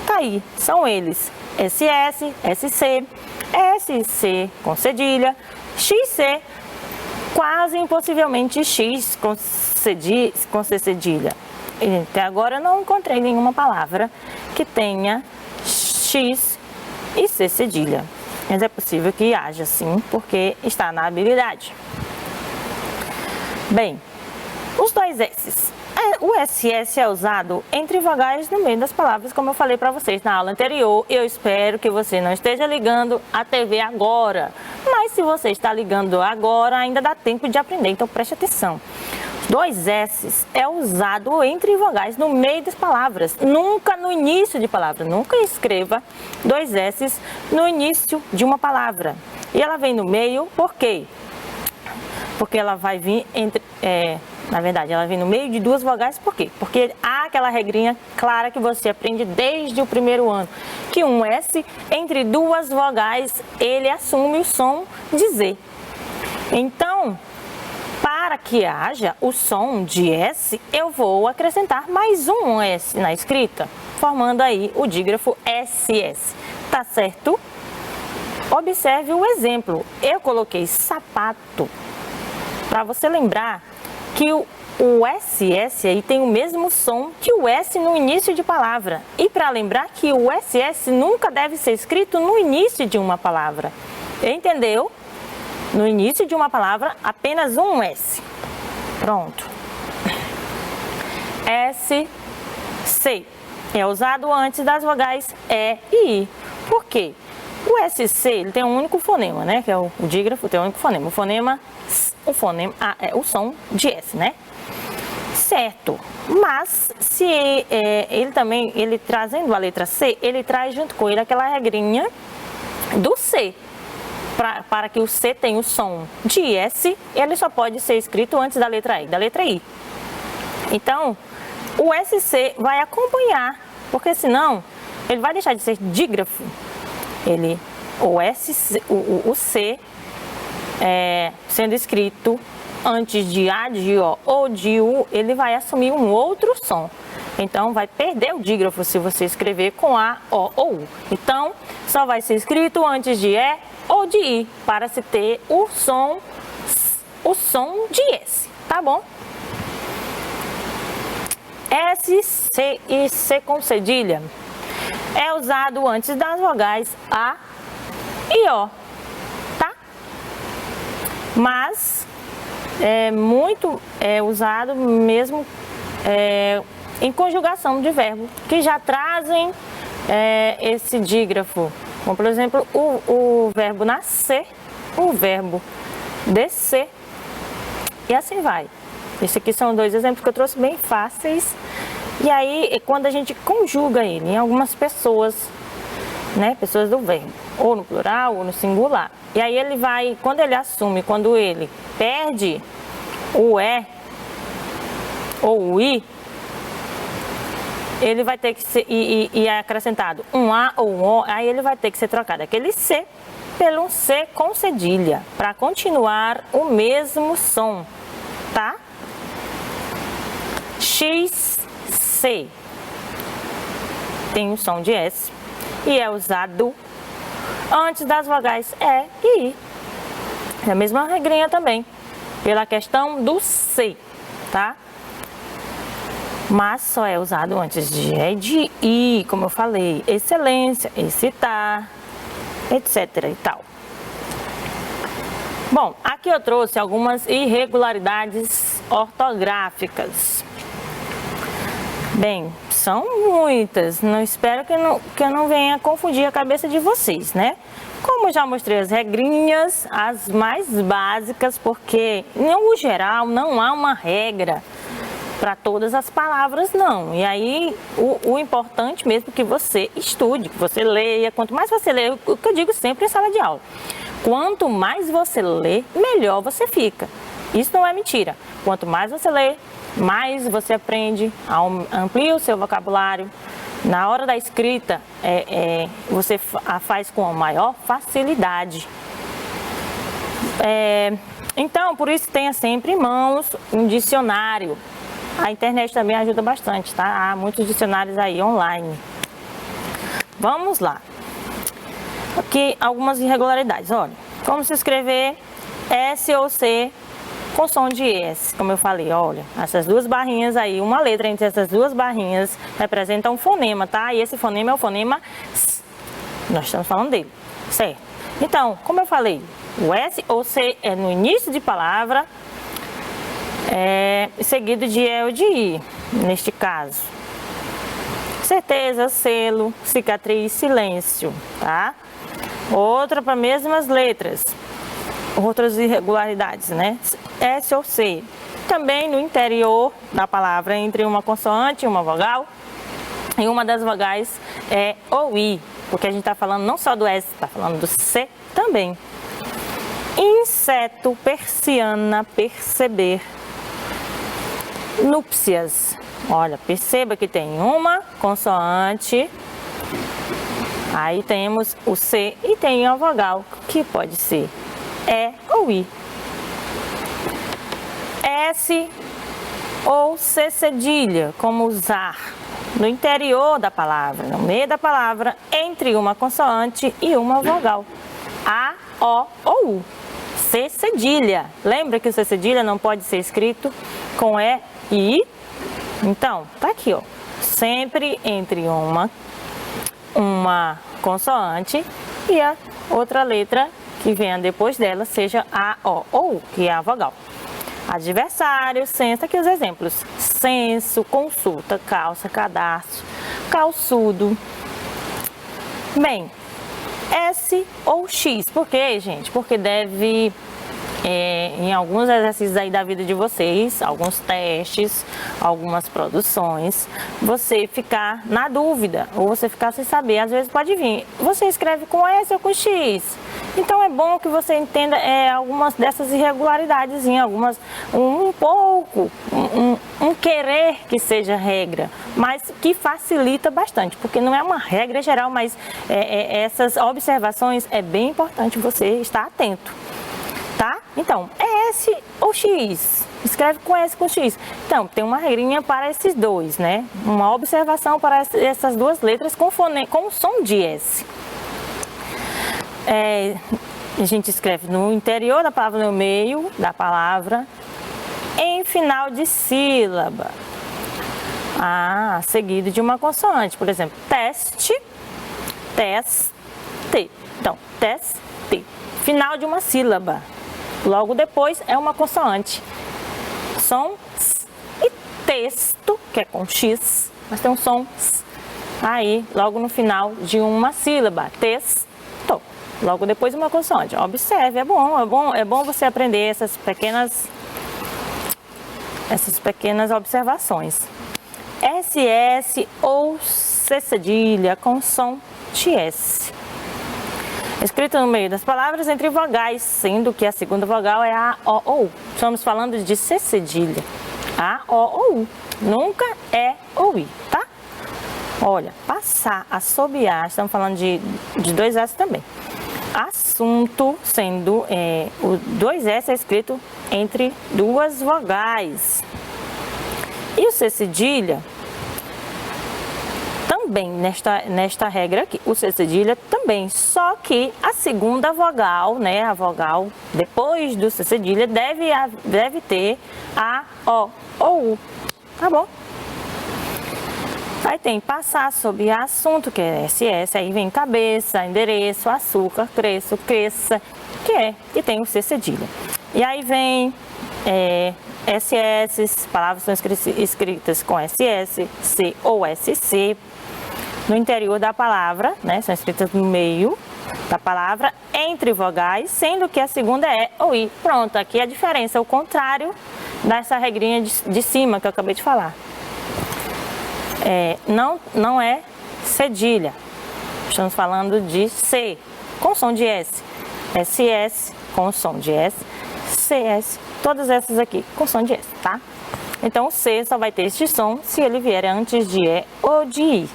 Tá aí, são eles: SS, SC, SC com cedilha, XC, quase impossivelmente X com C cedilha. Até agora eu não encontrei nenhuma palavra que tenha X e C cedilha. Mas é possível que haja sim, porque está na habilidade. Bem, os dois S's. O SS é usado entre vogais no meio das palavras, como eu falei para vocês na aula anterior. Eu espero que você não esteja ligando a TV agora. Mas se você está ligando agora, ainda dá tempo de aprender, então preste atenção. Dois S's é usado entre vogais no meio das palavras, nunca no início de palavra. Nunca escreva dois S's no início de uma palavra. E ela vem no meio, por quê? Porque ela vai vir entre... na verdade, ela vem no meio de duas vogais, por quê? Porque há aquela regrinha clara que você aprende desde o primeiro ano, que um S entre duas vogais, ele assume o som de Z. Então, para que haja o som de S, eu vou acrescentar mais um S na escrita, formando aí o dígrafo SS, tá certo? Observe o exemplo, eu coloquei sapato, para você lembrar que o SS aí tem o mesmo som que o S no início de palavra. E para lembrar que o SS nunca deve ser escrito no início de uma palavra. Entendeu? No início de uma palavra, apenas um S. Pronto. SC é usado antes das vogais E e I. Por quê? O SC ele tem um único fonema, né? Que é o dígrafo, tem um único fonema. O fonema é o som de S, né? Certo. Mas se ele trazendo a letra C, ele traz junto com ele aquela regrinha do C. Para que o C tenha o som de S, ele só pode ser escrito antes da letra E, da letra I. Então, o SC vai acompanhar, porque senão ele vai deixar de ser dígrafo. O C sendo escrito antes de A, de O ou de U, ele vai assumir um outro som. Então, vai perder o dígrafo se você escrever com A, O ou U. Então, só vai ser escrito antes de E ou de I, para se ter o som de S, tá bom? S, C e C com cedilha é usado antes das vogais A e O, tá? Mas é muito usado mesmo em conjugação de verbo, que já trazem esse dígrafo. Como, por exemplo, o verbo nascer, o verbo descer, e assim vai. Esses aqui são 2 exemplos que eu trouxe bem fáceis. E aí, quando a gente conjuga ele em algumas pessoas, né, pessoas do verbo, ou no plural ou no singular, e aí ele vai, quando ele assume, quando ele perde o é ou o i, ele vai ter que ser, e é acrescentado um a ou um o, aí ele vai ter que ser trocado aquele c pelo um c com cedilha, para continuar o mesmo som, tá? X, C tem o som de S e é usado antes das vogais E e I. É a mesma regrinha também, pela questão do C, tá? Mas só é usado antes de E e de I, como eu falei, excelência, excitar, etc e tal. Bom, aqui eu trouxe algumas irregularidades ortográficas. Bem, são muitas, não espero que eu não venha confundir a cabeça de vocês, né? Como já mostrei as regrinhas, as mais básicas, porque no geral não há uma regra para todas as palavras, não. E aí o importante mesmo é que você estude, que você leia. Quanto mais você lê, o que eu digo sempre em sala de aula, quanto mais você lê, melhor você fica. Isso não é mentira. Quanto mais você lê, mais você aprende, amplia o seu vocabulário. Na hora da escrita, você a faz com a maior facilidade. Então, por isso, tenha sempre em mãos um dicionário. A internet também ajuda bastante, tá? Há muitos dicionários aí online. Vamos lá. Aqui, algumas irregularidades. Olha, como se escrever S ou C com som de S, como eu falei, olha, essas 2 barrinhas aí, uma letra entre essas 2 barrinhas representa um fonema, tá? E esse fonema é o fonema S. Nós estamos falando dele, certo? Então, como eu falei, o S ou C é no início de palavra, seguido de E ou de I, neste caso. Certeza, selo, cicatriz, silêncio, tá? Outra para mesmas letras. Outras irregularidades, né? S ou C. Também no interior da palavra, entre uma consoante e uma vogal. E uma das vogais é ou I, porque a gente está falando não só do S, está falando do C também. Inseto, persiana, perceber. Núpcias. Olha, perceba que tem uma consoante, aí temos o C e tem a vogal, que pode ser E ou I. S ou C cedilha, como usar no interior da palavra, no meio da palavra, entre uma consoante e uma vogal. A, O ou U. C cedilha. Lembra que o C cedilha não pode ser escrito com E e I? Então, tá aqui, ó. Sempre entre uma consoante e a outra letra que venha depois dela, seja A, O ou U, que é a vogal. Adversário, censo, aqui os exemplos. Censo, consulta, calça, cadastro, calçudo. Bem, S ou X. Por quê, gente? Porque deve, em alguns exercícios aí da vida de vocês, alguns testes, algumas produções, você ficar na dúvida, ou você ficar sem saber. Às vezes pode vir, você escreve com S ou com X. Então é bom que você entenda algumas dessas irregularidades, um querer que seja regra, mas que facilita bastante, porque não é uma regra geral, mas essas observações é bem importante você estar atento, tá? Então, é S ou X, escreve com S com X. Então, tem uma regrinha para esses dois, né? Uma observação para essas 2 letras com o som de S. A gente escreve no interior da palavra, no meio da palavra, em final de sílaba, seguido de uma consoante. Por exemplo, teste, teste. Então, teste, final de uma sílaba. logo depois é uma consoante. Som S. E texto, que é com X, mas tem um som S. Aí, logo no final de uma sílaba, texto. Logo depois uma consoante. Observe, é bom você aprender essas pequenas observações. SS ou C cedilha com som de S. Escrito no meio das palavras entre vogais, sendo que a segunda vogal é A, O ou U. Estamos falando de C cedilha. A, O ou U. Nunca é ou I, tá? Olha, passar, assobiar, estamos falando de dois S também. Assunto, sendo o 2S é escrito entre duas vogais. E o C cedilha, também nesta regra aqui, o C cedilha também, só que a segunda vogal, né, a vogal depois do C cedilha deve ter A, O ou U, tá bom? Aí tem passar, sob assunto, que é SS, aí vem cabeça, endereço, açúcar, cresço, cresça, que tem o C cedilha. E aí vem SS, palavras são escritas com SS, C ou SC, no interior da palavra, né, são escritas no meio da palavra, entre vogais, sendo que a segunda é ou I. Pronto, aqui a diferença, o contrário dessa regrinha de cima que eu acabei de falar. Não é cedilha, estamos falando de C, com som de S, SS com som de S, CS, todas essas aqui com som de S, tá? Então o C só vai ter este som se ele vier antes de E ou de I.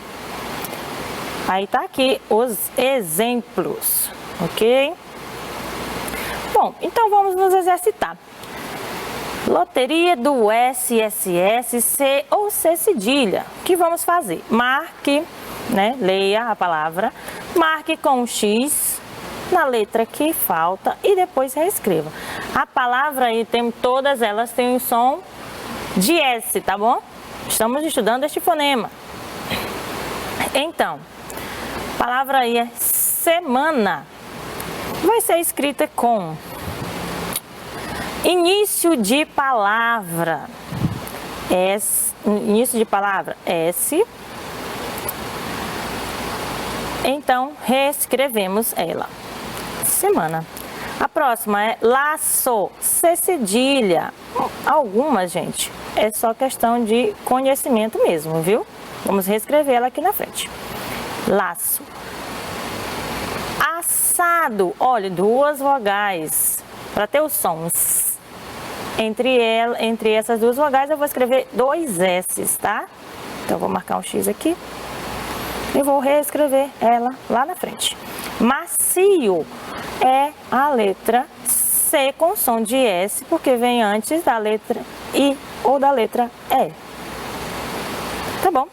Aí tá aqui os exemplos, ok? Bom, então vamos nos exercitar. Loteria do SSS, C ou C cedilha. O que vamos fazer? Marque, né, leia a palavra, marque com um X na letra que falta e depois reescreva. A palavra aí, todas elas têm o som de S, tá bom? Estamos estudando este fonema. Então, a palavra aí é semana. Vai ser escrita com início de palavra, S, início de palavra S. Então, reescrevemos ela. Semana. A próxima é laço, C cedilha. Algumas, gente, é só questão de conhecimento mesmo, viu? Vamos reescrever ela aqui na frente. Laço. Assado, olha, duas vogais. Para ter o som entre essas duas vogais, eu vou escrever dois S, tá? Então, eu vou marcar um X aqui e vou reescrever ela lá na frente. Macio é a letra C com som de S, porque vem antes da letra I ou da letra E. Tá bom?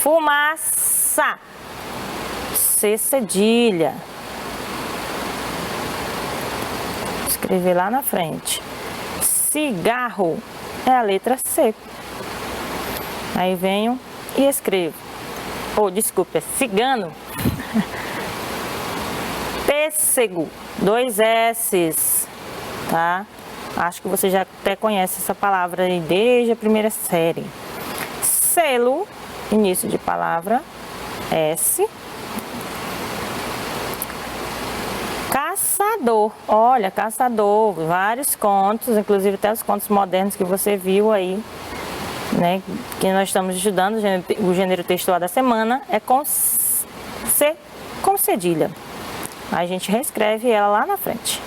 Fumaça, C cedilha. Escrever lá na frente. Cigarro é a letra C. Aí venho e escrevo. Desculpa, é cigano. Pêssego, dois S's, tá? Acho que você já até conhece essa palavra aí desde a primeira série. Selo, início de palavra, S. Caçador, olha, caçador, vários contos, inclusive até os contos modernos que você viu aí, né, que nós estamos estudando, o gênero textual da semana é com C, com cedilha. Aí a gente reescreve ela lá na frente.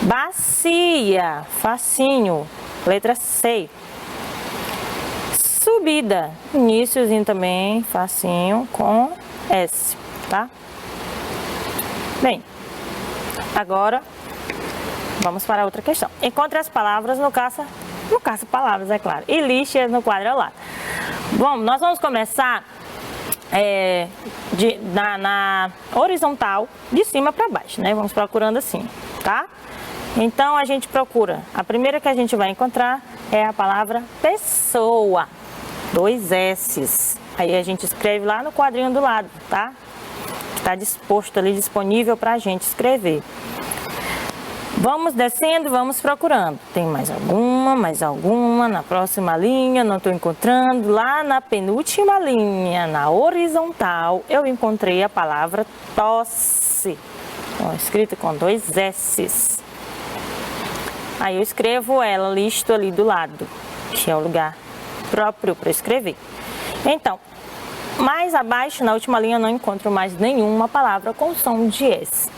Bacia, facinho, letra C. Subida, iníciozinho também, facinho, com S, tá? Bem, agora vamos para outra questão. Encontre as palavras no caça-palavras, é claro, e lixe-as no quadro ao lado. Bom, nós vamos começar na horizontal, de cima para baixo, né? Vamos procurando assim, tá? Então a gente procura, a primeira que a gente vai encontrar é a palavra pessoa, dois S's. Aí a gente escreve lá no quadrinho do lado, tá? Está disposto ali, disponível para a gente escrever. Vamos descendo, vamos procurando. Tem mais alguma, na próxima linha, não estou encontrando. Lá na penúltima linha, na horizontal, eu encontrei a palavra tosse, escrita com 2 S's. Aí eu escrevo ela, listo ali do lado, que é o lugar próprio para escrever. Então, mais abaixo, na última linha, eu não encontro mais nenhuma palavra com som de S.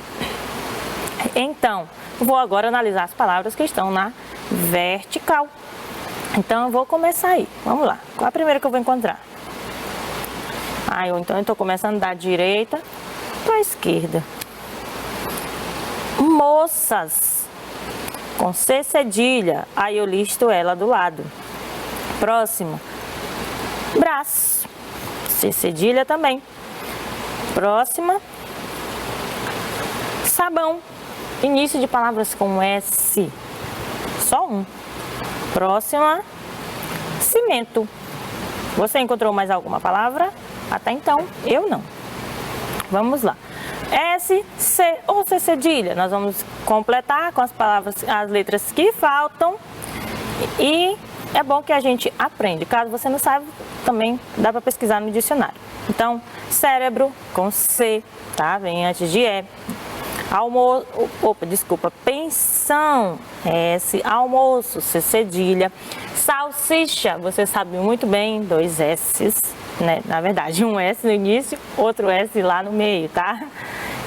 Então, vou agora analisar as palavras que estão na vertical. Então, eu vou começar aí. Vamos lá. Qual é a primeira que eu vou encontrar? Então eu estou começando da direita para a esquerda. Moças. Com C cedilha. Aí eu listo ela do lado. Próximo. Braço. C cedilha também. Próxima. Sabão. Início de palavras com S. Só um. Próxima. Cimento. Você encontrou mais alguma palavra? Até então, eu não. Vamos lá. S, C ou C cedilha. Nós vamos completar com as palavras, as letras que faltam. E é bom que a gente aprende. Caso você não saiba, também dá para pesquisar no dicionário. Então, cérebro com C, tá? Vem antes de E. Pensão, S, almoço, C cedilha. Salsicha, você sabe muito bem, 2 S's, né? Na verdade, um S no início, outro S lá no meio, tá?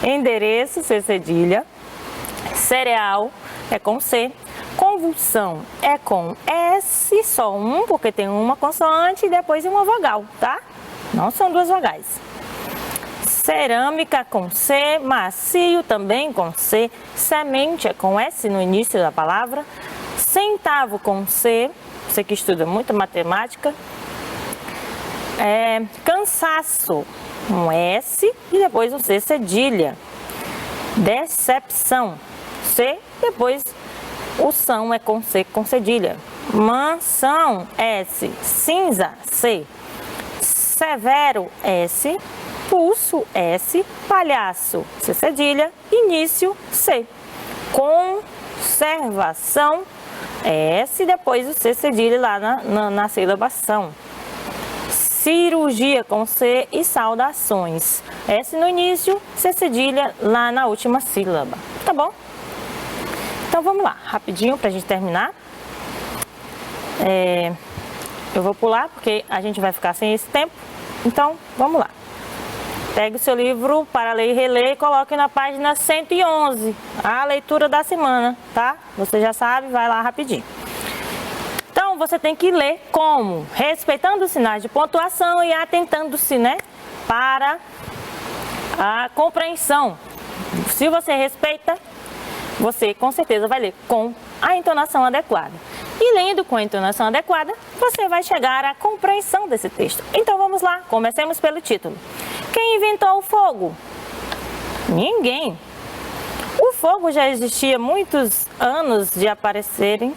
Endereço, C cedilha. Cereal é com C. Convulsão é com S, só um, porque tem uma consoante e depois uma vogal, tá? Não são 2 vogais. Cerâmica com C, macio também com C, semente é com S no início da palavra, centavo com C, você que estuda muito matemática, cansaço, um S e depois um C cedilha, decepção, C, depois o são é com C com cedilha, mansão, S, cinza, C, severo, S, pulso, S, palhaço, C cedilha, início, C, conservação, S, depois o C cedilha lá na sílabação, cirurgia com C e saudações, S no início, C cedilha lá na última sílaba, tá bom? Então vamos lá, rapidinho pra gente terminar. Eu vou pular porque a gente vai ficar sem esse tempo, então vamos lá. Pegue o seu livro para ler e reler e coloque na página 111, a leitura da semana, tá? Você já sabe, vai lá rapidinho. Então, você tem que ler como? Respeitando os sinais de pontuação e atentando-se, né, para a compreensão. Se você respeita, você com certeza vai ler com a entonação adequada. E lendo com a entonação adequada, você vai chegar à compreensão desse texto. Então vamos lá, comecemos pelo título. Quem inventou o fogo? Ninguém. O fogo já existia há muitos anos de aparecerem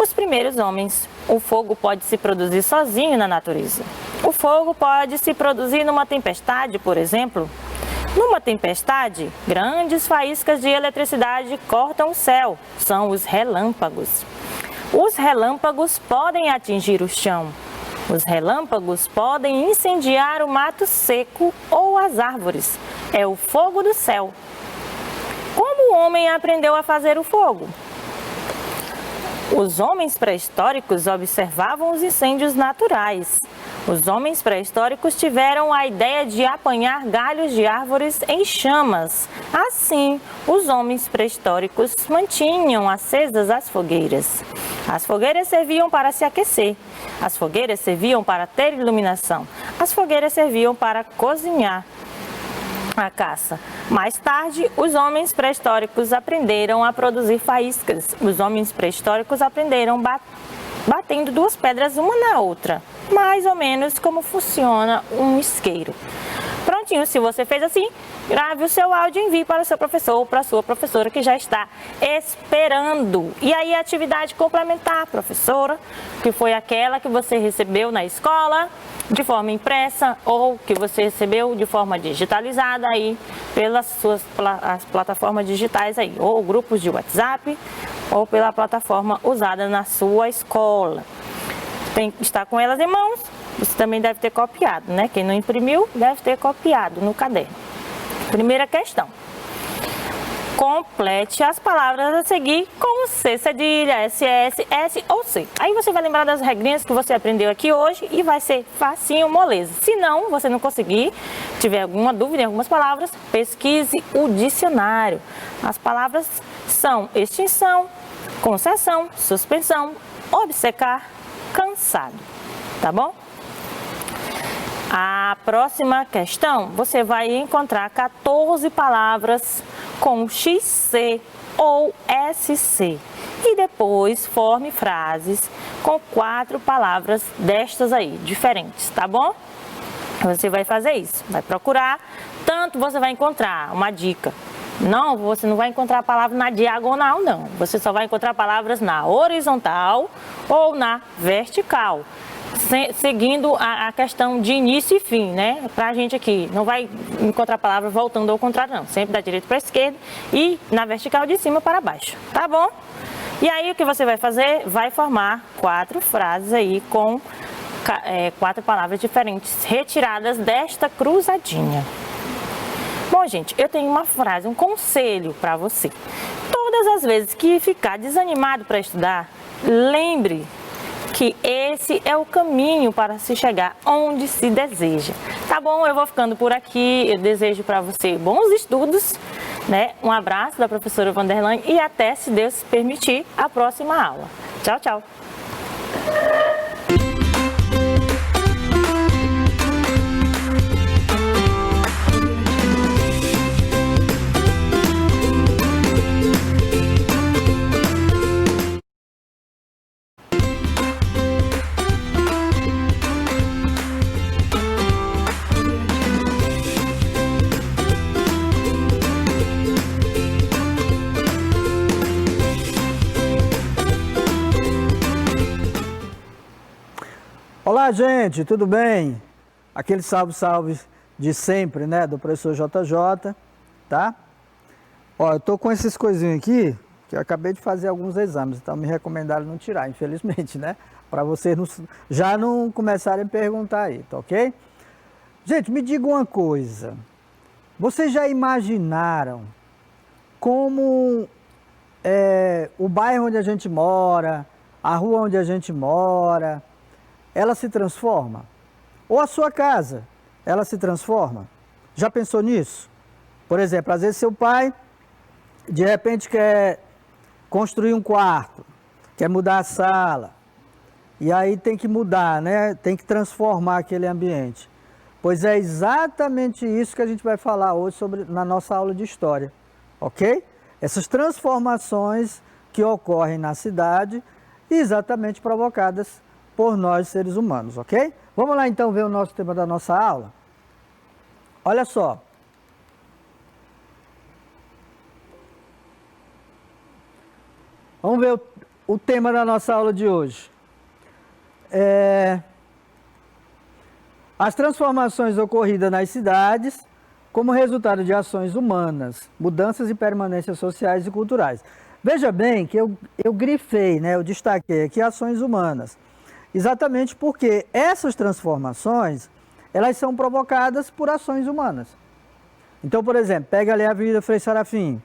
os primeiros homens. O fogo pode se produzir sozinho na natureza. O fogo pode se produzir numa tempestade, por exemplo. Numa tempestade, grandes faíscas de eletricidade cortam o céu. São os relâmpagos. Os relâmpagos podem atingir o chão. Os relâmpagos podem incendiar o mato seco ou as árvores. É o fogo do céu. Como o homem aprendeu a fazer o fogo? Os homens pré-históricos observavam os incêndios naturais. Os homens pré-históricos tiveram a ideia de apanhar galhos de árvores em chamas. Assim, os homens pré-históricos mantinham acesas as fogueiras. As fogueiras serviam para se aquecer. As fogueiras serviam para ter iluminação. As fogueiras serviam para cozinhar a caça. Mais tarde, os homens pré-históricos aprenderam a produzir faíscas. Os homens pré-históricos aprenderam batendo 2 pedras uma na outra, mais ou menos como funciona um isqueiro. Prontinho, se você fez assim, grave o seu áudio e envie para o seu professor ou para a sua professora que já está esperando. E aí a atividade complementar, professora, que foi aquela que você recebeu na escola, de forma impressa ou que você recebeu de forma digitalizada aí pelas as plataformas digitais aí, ou grupos de WhatsApp, ou pela plataforma usada na sua escola. Tem que estar com elas em mãos, você também deve ter copiado, né? Quem não imprimiu deve ter copiado no caderno. Primeira questão. Complete as palavras a seguir com C cedilha, SS, S ou C. Aí você vai lembrar das regrinhas que você aprendeu aqui hoje e vai ser facinho, moleza. Se não, você não conseguir, tiver alguma dúvida em algumas palavras, pesquise o dicionário. As palavras são extinção, concessão, suspensão, obcecar, cansado. Tá bom? A próxima questão, você vai encontrar 14 palavras com XC ou SC e depois forme frases com 4 palavras destas aí, diferentes, tá bom? Você vai fazer isso, vai procurar, tanto você vai encontrar uma dica. Não, você não vai encontrar a palavra na diagonal, não. Você só vai encontrar palavras na horizontal ou na vertical, seguindo a questão de início e fim, né? Pra gente aqui, não vai encontrar palavras voltando ao contrário, não. Sempre da direita para a esquerda e na vertical de cima para baixo, tá bom? E aí o que você vai fazer? Vai formar 4 frases aí com 4 palavras diferentes retiradas desta cruzadinha. Bom, gente, eu tenho uma frase, um conselho para você. Todas as vezes que ficar desanimado para estudar, lembre que esse é o caminho para se chegar onde se deseja. Tá bom? Eu vou ficando por aqui. Eu desejo para você bons estudos, né? Um abraço da professora Vanderlane e até, se Deus permitir, a próxima aula. Tchau, tchau. Olá, gente, tudo bem? Aquele salve de sempre, né, do professor JJ, tá? Ó, eu tô com essas coisinhas aqui, que eu acabei de fazer alguns exames, então me recomendaram não tirar, infelizmente, né? Para vocês já não começarem a perguntar aí, tá ok? Gente, me diga uma coisa, vocês já imaginaram como o bairro onde a gente mora, a rua onde a gente mora, ela se transforma? Ou a sua casa, ela se transforma? Já pensou nisso? Por exemplo, às vezes seu pai, de repente, quer construir um quarto, quer mudar a sala, e aí tem que mudar, né? Tem que transformar aquele ambiente. Pois é exatamente isso que a gente vai falar hoje na nossa aula de história, ok? Essas transformações que ocorrem na cidade, exatamente provocadas por nós seres humanos, ok? Vamos lá então ver o nosso tema da nossa aula? Olha só. Vamos ver o tema da nossa aula de hoje. As transformações ocorridas nas cidades como resultado de ações humanas, mudanças e permanências sociais e culturais. Veja bem que eu grifei, né, eu destaquei aqui ações humanas. Exatamente porque essas transformações, elas são provocadas por ações humanas. Então, por exemplo, pega ali a Avenida Frei Serafim,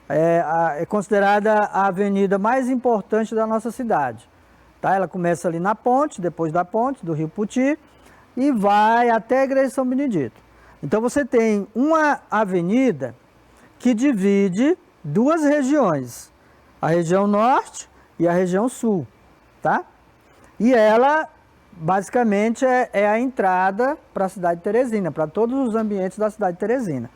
é considerada a avenida mais importante da nossa cidade. Tá? Ela começa ali na ponte, depois da ponte, do Rio Puti, e vai até a Igreja de São Benedito. Então você tem uma avenida que divide duas regiões, a região norte e a região sul, tá? E ela, basicamente, é a entrada para a cidade de Teresina, para todos os ambientes da cidade de Teresina.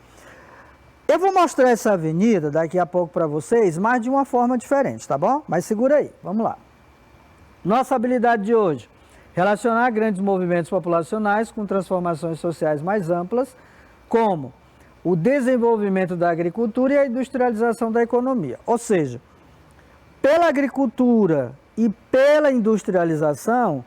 Eu vou mostrar essa avenida daqui a pouco para vocês, mas de uma forma diferente, tá bom? Mas segura aí, vamos lá. Nossa habilidade de hoje, relacionar grandes movimentos populacionais com transformações sociais mais amplas, como o desenvolvimento da agricultura e a industrialização da economia. Ou seja, pela agricultura e pela industrialização,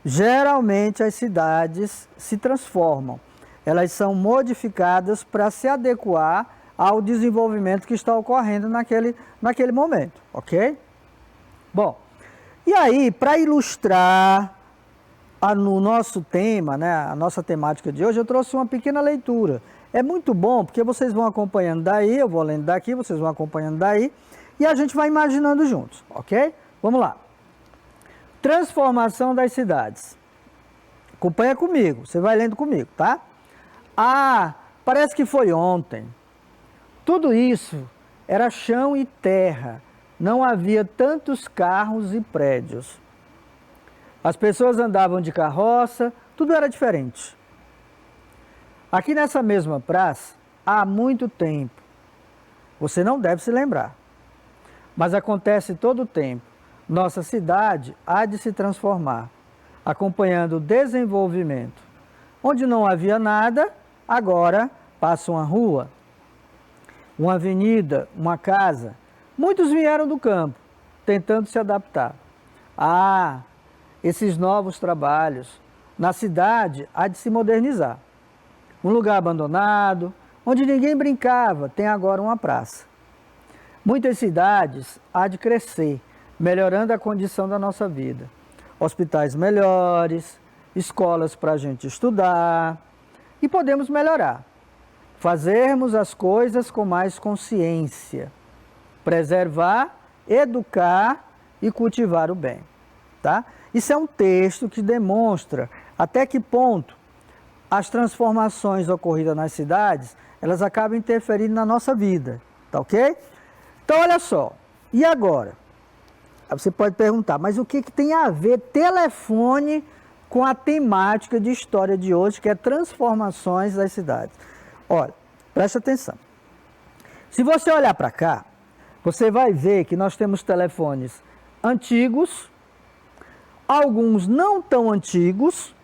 geralmente as cidades se transformam. Elas são modificadas para se adequar ao desenvolvimento que está ocorrendo naquele momento, ok? Bom, e aí, para ilustrar no nosso tema, né, a nossa temática de hoje, eu trouxe uma pequena leitura. É muito bom, porque vocês vão acompanhando daí, eu vou lendo daqui, vocês vão acompanhando daí, e a gente vai imaginando juntos, ok? Vamos lá. Transformação das cidades. Acompanha comigo, você vai lendo comigo, tá? Ah, parece que foi ontem. Tudo isso era chão e terra. Não havia tantos carros e prédios. As pessoas andavam de carroça, tudo era diferente. Aqui nessa mesma praça, há muito tempo, você não deve se lembrar, mas acontece todo o tempo. Nossa cidade há de se transformar, acompanhando o desenvolvimento. Onde não havia nada, agora passa uma rua, uma avenida, uma casa. Muitos vieram do campo, tentando se adaptar. Ah, esses novos trabalhos. Na cidade há de se modernizar. Um lugar abandonado, onde ninguém brincava, tem agora uma praça. Muitas cidades há de crescer, melhorando a condição da nossa vida. Hospitais melhores, escolas para a gente estudar. E podemos melhorar. Fazermos as coisas com mais consciência. Preservar, educar e cultivar o bem. Tá? Isso é um texto que demonstra até que ponto as transformações ocorridas nas cidades, elas acabam interferindo na nossa vida, tá ok? Então, olha só, e agora? Você pode perguntar, mas o que tem a ver telefone com a temática de história de hoje, que é transformações das cidades? Olha, preste atenção. Se você olhar para cá, você vai ver que nós temos telefones antigos, alguns não tão antigos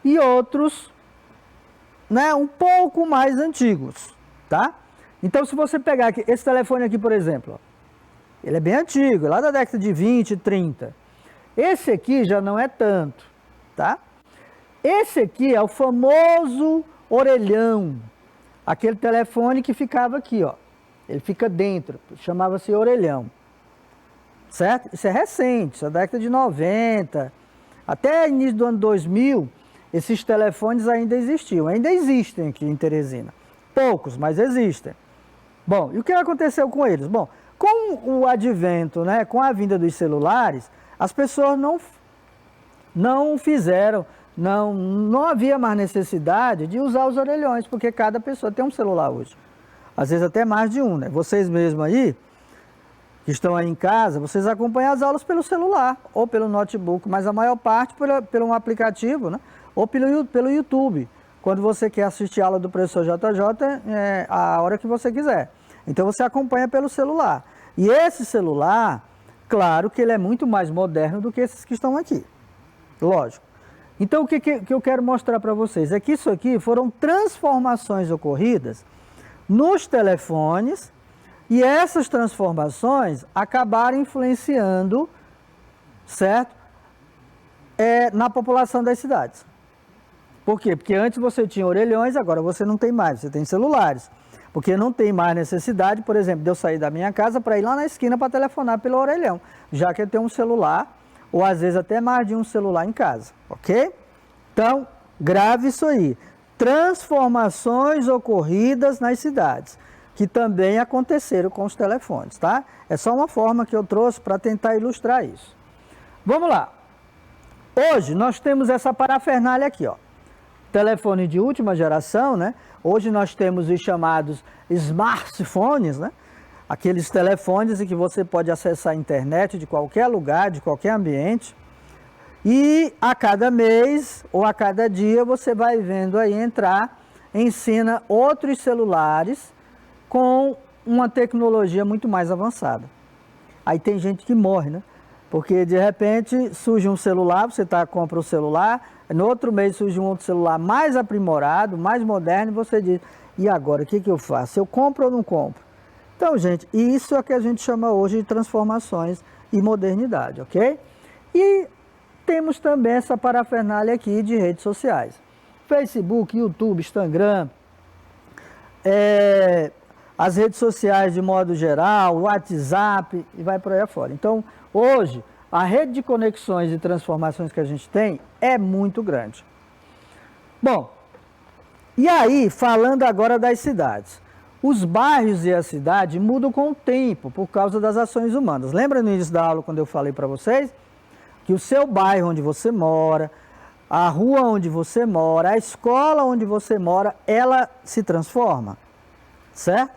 e outros, né, um pouco mais antigos, tá? Então, se você pegar aqui, esse telefone aqui, por exemplo, ó, ele é bem antigo, é lá da década de 20, 30. Esse aqui já não é tanto, tá? Esse aqui é o famoso orelhão, aquele telefone que ficava aqui, ó. Ele fica dentro, chamava-se orelhão. Certo? Isso é recente, isso é da década de 90. Até início do ano 2000, esses telefones ainda existiam. Ainda existem aqui em Teresina. Poucos, mas existem. Bom, e o que aconteceu com eles? Bom, com o advento, né, com a vinda dos celulares, as pessoas não fizeram, não havia mais necessidade de usar os orelhões, porque cada pessoa tem um celular hoje. Às vezes até mais de um, né? Vocês mesmos aí, que estão aí em casa, vocês acompanham as aulas pelo celular ou pelo notebook, mas a maior parte pelo aplicativo, né? Ou pelo YouTube, quando você quer assistir a aula do professor JJ, a hora que você quiser. Então você acompanha pelo celular. E esse celular, claro que ele é muito mais moderno do que esses que estão aqui, lógico. Então o que eu quero mostrar para vocês é que isso aqui foram transformações ocorridas nos telefones, e essas transformações acabaram influenciando, certo? Na população das cidades. Por quê? Porque antes você tinha orelhões, agora você não tem mais, você tem celulares. Porque não tem mais necessidade, por exemplo, de eu sair da minha casa para ir lá na esquina para telefonar pelo orelhão, já que eu tenho um celular, ou às vezes até mais de um celular em casa, ok? Então, grave isso aí. Transformações ocorridas nas cidades, que também aconteceram com os telefones, tá? É só uma forma que eu trouxe para tentar ilustrar isso. Vamos lá. Hoje nós temos essa parafernália aqui, ó. Telefone de última geração, né? Hoje nós temos os chamados smartphones, né? Aqueles telefones em que você pode acessar a internet de qualquer lugar, de qualquer ambiente. E a cada mês ou a cada dia você vai vendo aí entrar em cena outros celulares com uma tecnologia muito mais avançada. Aí tem gente que morre, né? Porque de repente surge um celular, você compra o celular, no outro mês surge um outro celular mais aprimorado, mais moderno, e você diz, e agora, o que eu faço? Eu compro ou não compro? Então, gente, isso é o que a gente chama hoje de transformações e modernidade, ok? E temos também essa parafernália aqui de redes sociais. Facebook, YouTube, Instagram, as redes sociais de modo geral, WhatsApp e vai por aí afora. Então, hoje, a rede de conexões e transformações que a gente tem é muito grande. Bom, e aí, falando agora das cidades. Os bairros e a cidade mudam com o tempo por causa das ações humanas. Lembra no início da aula quando eu falei para vocês que o seu bairro onde você mora, a rua onde você mora, a escola onde você mora, ela se transforma, certo?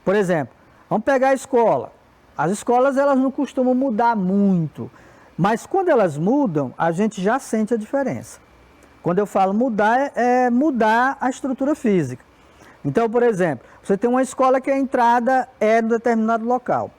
Por exemplo, vamos pegar a escola. As escolas elas não costumam mudar muito, mas quando elas mudam, a gente já sente a diferença. Quando eu falo mudar, é mudar a estrutura física. Então, por exemplo, você tem uma escola que a entrada é em determinado local.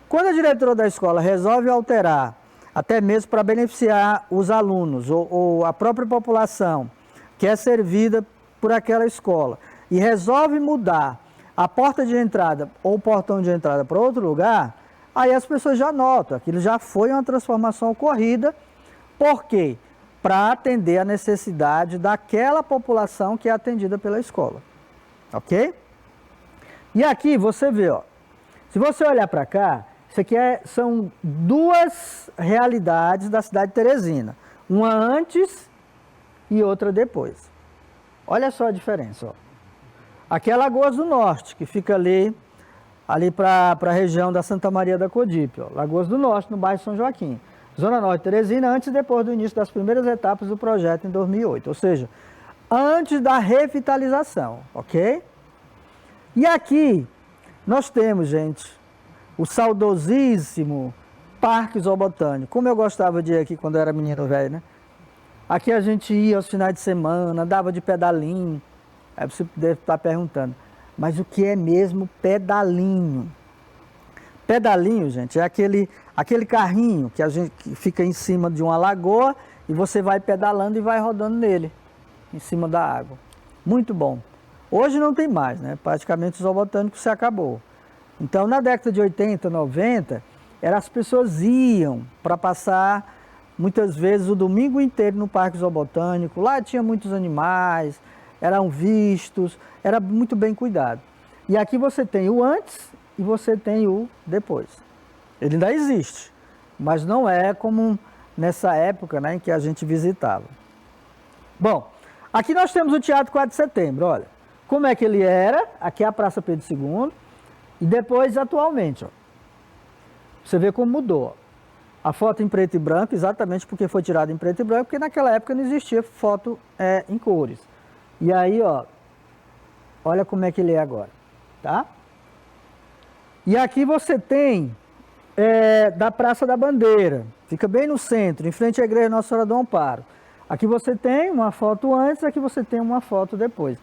Quando a diretora da escola resolve alterar, até mesmo para beneficiar os alunos ou a própria população que é servida por aquela escola, e resolve mudar a porta de entrada ou o portão de entrada para outro lugar, aí as pessoas já notam, aquilo já foi uma transformação ocorrida. Por quê? Para atender a necessidade daquela população que é atendida pela escola. Ok? E aqui você vê, ó, se você olhar para cá, isso aqui são duas realidades da cidade de Teresina. Uma antes e outra depois. Olha só a diferença, ó. Aqui é Lagoas do Norte, que fica ali para a região da Santa Maria da Codipe, ó. Lagoas do Norte, no bairro São Joaquim. Zona Norte de Teresina, antes e depois do início das primeiras etapas do projeto em 2008. Ou seja, antes da revitalização, ok? E aqui nós temos, gente, o saudosíssimo Parque Zoobotânico. Como eu gostava de ir aqui quando eu era menino velho, né? Aqui a gente ia aos finais de semana, dava de pedalinho. Aí você deve estar perguntando, mas o que é mesmo pedalinho? Pedalinho, gente, é aquele carrinho que fica em cima de uma lagoa e você vai pedalando e vai rodando nele, em cima da água. Muito bom. Hoje não tem mais, né? Praticamente o zoobotânico se acabou. Então, na década de 80, 90, as pessoas iam para passar, muitas vezes, o domingo inteiro no Parque Zoobotânico. Lá tinha muitos animais, eram vistos, era muito bem cuidado. E aqui você tem o antes e você tem o depois. Ele ainda existe, mas não é como nessa época, né, em que a gente visitava. Bom, aqui nós temos o Teatro 4 de Setembro, olha. Como é que ele era, aqui é a Praça Pedro II, e depois atualmente, ó. Você vê como mudou. A foto em preto e branco, exatamente porque foi tirada em preto e branco, porque naquela época não existia foto em cores. E aí, ó, olha como é que ele é agora, tá? E aqui você tem da Praça da Bandeira, fica bem no centro, em frente à Igreja Nossa Senhora do Amparo. Aqui você tem uma foto antes, aqui você tem uma foto depois.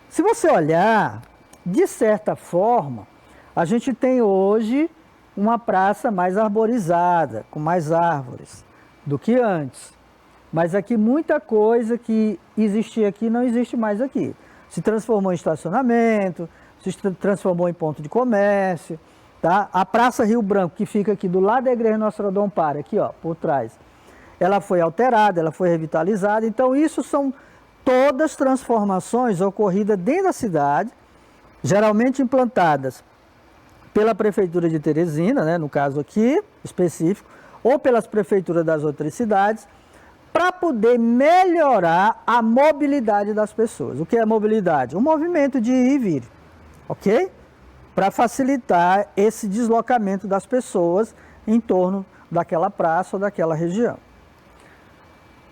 Se você olhar, de certa forma, a gente tem hoje uma praça mais arborizada, com mais árvores, do que antes. Mas aqui muita coisa que existia aqui não existe mais aqui. Se transformou em estacionamento, se transformou em ponto de comércio, tá? A Praça Rio Branco, que fica aqui do lado da Igreja Nossa Senhora do Amparo, aqui ó, por trás, ela foi alterada, ela foi revitalizada. Então isso são todas transformações ocorridas dentro da cidade, geralmente implantadas pela Prefeitura de Teresina, né, no caso aqui específico, ou pelas prefeituras das outras cidades, para poder melhorar a mobilidade das pessoas. O que é mobilidade? O movimento de ir e vir, ok? Para facilitar esse deslocamento das pessoas em torno daquela praça ou daquela região.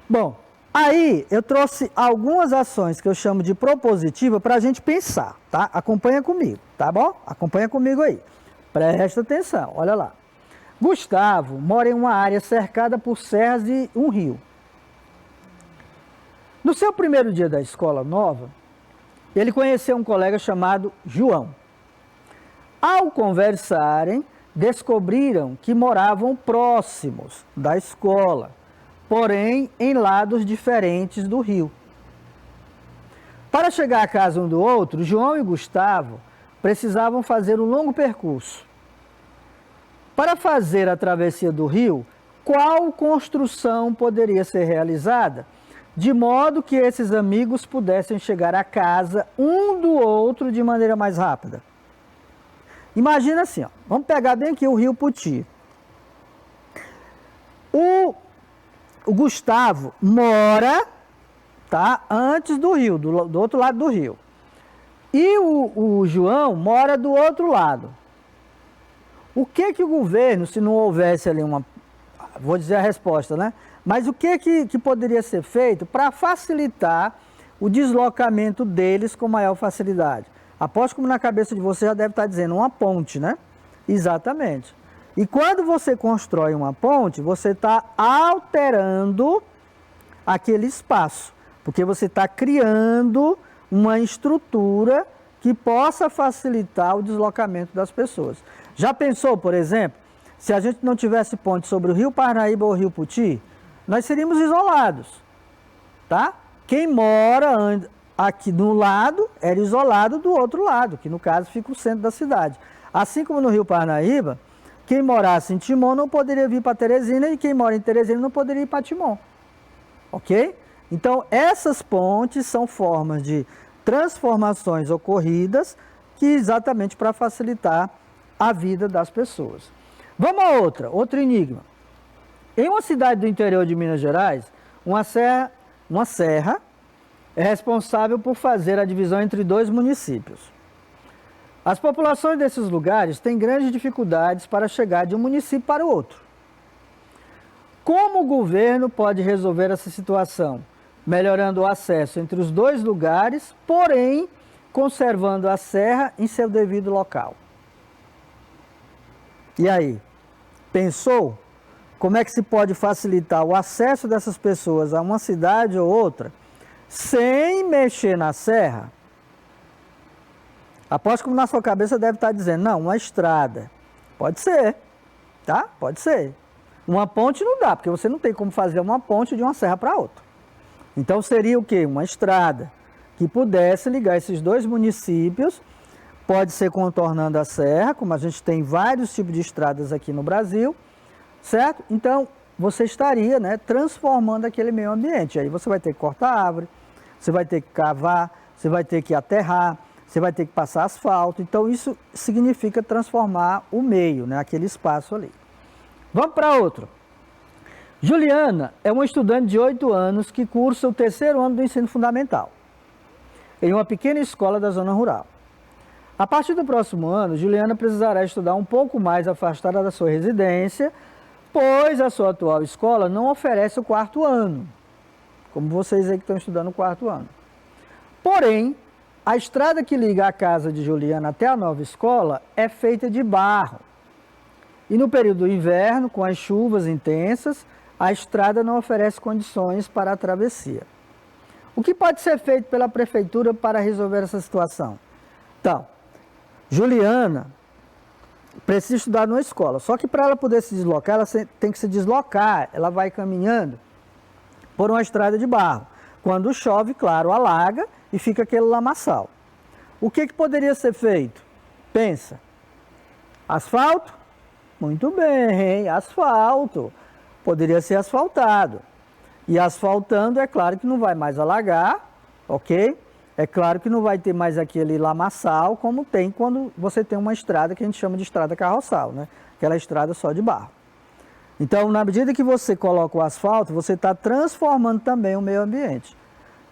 Bom, aí eu trouxe algumas ações que eu chamo de propositiva para a gente pensar, tá? Acompanha comigo, tá bom? Acompanha comigo aí. Presta atenção, olha lá. Gustavo mora em uma área cercada por serras e um rio. No seu primeiro dia da escola nova, ele conheceu um colega chamado João. Ao conversarem, descobriram que moravam próximos da escola, porém em lados diferentes do rio. Para chegar à casa um do outro, João e Gustavo precisavam fazer um longo percurso. Para fazer a travessia do rio, qual construção poderia ser realizada de modo que esses amigos pudessem chegar à casa um do outro de maneira mais rápida. Imagina assim, ó, vamos pegar bem aqui o Rio Puti. O Gustavo mora, tá, antes do rio, do outro lado do rio. E o João mora do outro lado. O que o governo, se não houvesse ali uma... Vou dizer a resposta, né? Mas o que poderia ser feito para facilitar o deslocamento deles com maior facilidade? Aposto como na cabeça de você já deve estar dizendo uma ponte, né? Exatamente. E quando você constrói uma ponte, você está alterando aquele espaço, porque você está criando uma estrutura que possa facilitar o deslocamento das pessoas. Já pensou, por exemplo, se a gente não tivesse ponte sobre o Rio Parnaíba ou o Rio Puti, nós seríamos isolados, tá? Quem mora aqui do lado era isolado do outro lado, que no caso fica o centro da cidade. Assim como no Rio Parnaíba, quem morasse em Timon não poderia vir para Teresina e quem mora em Teresina não poderia ir para Timon, ok? Então essas pontes são formas de transformações ocorridas que exatamente para facilitar a vida das pessoas. Vamos a outro enigma. Em uma cidade do interior de Minas Gerais, uma serra é responsável por fazer a divisão entre dois municípios. As populações desses lugares têm grandes dificuldades para chegar de um município para o outro. Como o governo pode resolver essa situação? Melhorando o acesso entre os dois lugares, porém conservando a serra em seu devido local. E aí, pensou como é que se pode facilitar o acesso dessas pessoas a uma cidade ou outra sem mexer na serra? Aposto que na sua cabeça deve estar dizendo, não, uma estrada. Pode ser, tá? Pode ser. Uma ponte não dá, porque você não tem como fazer uma ponte de uma serra para outra. Então seria o quê? Uma estrada que pudesse ligar esses dois municípios. Pode ser contornando a serra, como a gente tem vários tipos de estradas aqui no Brasil, certo? Então, você estaria, né, transformando aquele meio ambiente. Aí você vai ter que cortar árvore, você vai ter que cavar, você vai ter que aterrar, você vai ter que passar asfalto. Então, isso significa transformar o meio, né, aquele espaço ali. Vamos para outro. Juliana é uma estudante de 8 anos que cursa o 3º ano do ensino fundamental, em uma pequena escola da zona rural. A partir do próximo ano, Juliana precisará estudar um pouco mais afastada da sua residência, pois a sua atual escola não oferece o 4º ano, como vocês aí que estão estudando o 4º ano. Porém, a estrada que liga a casa de Juliana até a nova escola é feita de barro. E no período do inverno, com as chuvas intensas, a estrada não oferece condições para a travessia. O que pode ser feito pela prefeitura para resolver essa situação? Então, Juliana precisa estudar numa escola, só que para ela poder se deslocar, ela tem que se deslocar, ela vai caminhando por uma estrada de barro. Quando chove, claro, alaga e fica aquele lamaçal. O que poderia ser feito? Pensa, asfalto? Muito bem, asfalto. Poderia ser asfaltado. E asfaltando, é claro que não vai mais alagar, ok? É claro que não vai ter mais aquele lamaçal como tem quando você tem uma estrada que a gente chama de estrada carroçal, né? Aquela estrada só de barro. Então, na medida que você coloca o asfalto, você está transformando também o meio ambiente.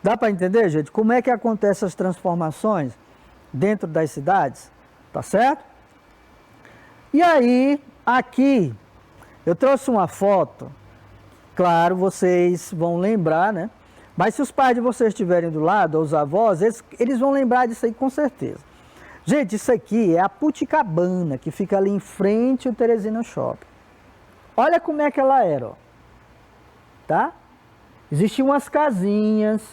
Dá para entender, gente, como é que acontecem as transformações dentro das cidades? Tá certo? E aí, aqui, eu trouxe uma foto, claro, vocês vão lembrar, né? Mas se os pais de vocês estiverem do lado, ou os avós, eles vão lembrar disso aí com certeza. Gente, isso aqui é a Puticabana, que fica ali em frente ao Teresina Shopping. Olha como é que ela era, ó. Tá? Existiam umas casinhas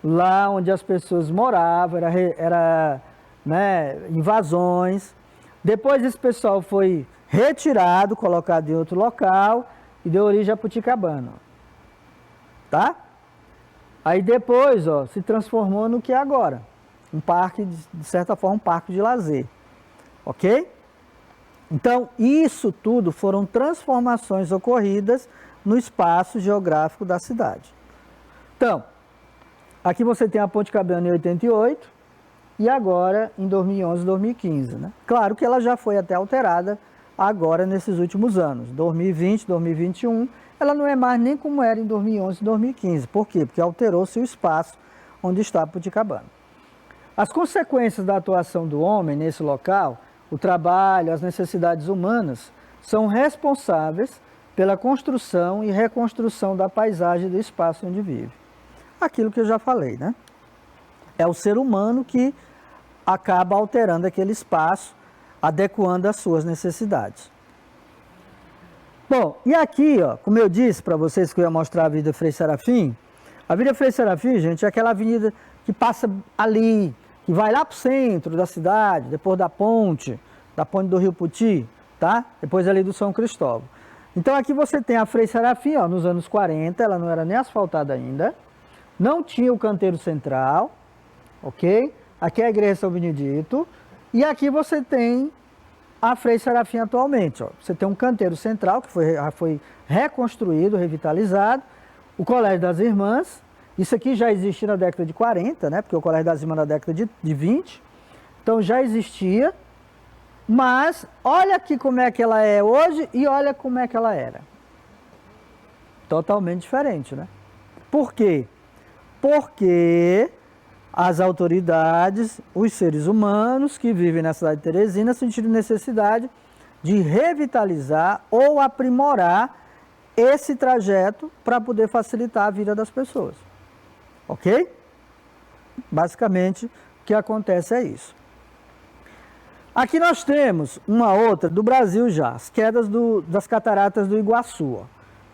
lá onde as pessoas moravam, era né, invasões. Depois esse pessoal foi retirado, colocado em outro local e deu origem a Puticabana. Tá? Aí depois, ó, se transformou no que é agora. Um parque, de certa forma, um parque de lazer. Ok? Então, isso tudo foram transformações ocorridas no espaço geográfico da cidade. Então, aqui você tem a Ponte Cabana em 88 e agora em 2011, 2015. Né? Claro que ela já foi até alterada agora nesses últimos anos. 2020, 2021, ela não é mais nem como era em 2011, 2015. Por quê? Porque alterou-se o espaço onde está a Ponte Cabana. As consequências da atuação do homem nesse local, o trabalho, as necessidades humanas, são responsáveis pela construção e reconstrução da paisagem do espaço onde vive. Aquilo que eu já falei, né? É o ser humano que acaba alterando aquele espaço, adequando às suas necessidades. Bom, e aqui, ó, como eu disse para vocês que eu ia mostrar a Avenida Frei Serafim, a Avenida Frei Serafim, gente, é aquela avenida que passa ali, que vai lá para o centro da cidade, depois da ponte do Rio Puti, tá? Depois ali do São Cristóvão. Então aqui você tem a Frei Serafim, ó, nos anos 40, ela não era nem asfaltada ainda, não tinha o canteiro central, ok? Aqui é a Igreja São Benedito, e aqui você tem a Frei Serafim atualmente, ó. Você tem um canteiro central que foi reconstruído, revitalizado, o Colégio das Irmãs, isso aqui já existia na década de 40, né? Porque o Colégio das Irmãs na década de 20, então já existia. Mas olha aqui como é que ela é hoje e olha como é que ela era. Totalmente diferente, né? Por quê? Porque as autoridades, os seres humanos que vivem na cidade de Teresina sentiram necessidade de revitalizar ou aprimorar esse trajeto para poder facilitar a vida das pessoas. Ok? Basicamente, o que acontece é isso. Aqui nós temos uma outra do Brasil já, as quedas das cataratas do Iguaçu. Ó.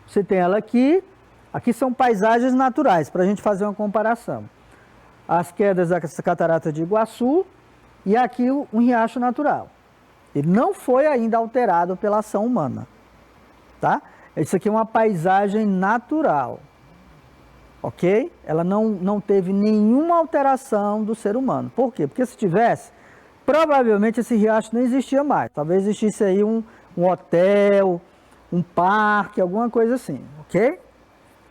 Você tem ela aqui são paisagens naturais, para a gente fazer uma comparação. As quedas das cataratas de Iguaçu e aqui um riacho natural. Ele não foi ainda alterado pela ação humana, tá? Isso aqui é uma paisagem natural, ok? Ela não teve nenhuma alteração do ser humano. Por quê? Porque se tivesse, provavelmente esse riacho não existia mais. Talvez existisse aí um hotel, um parque, alguma coisa assim, ok?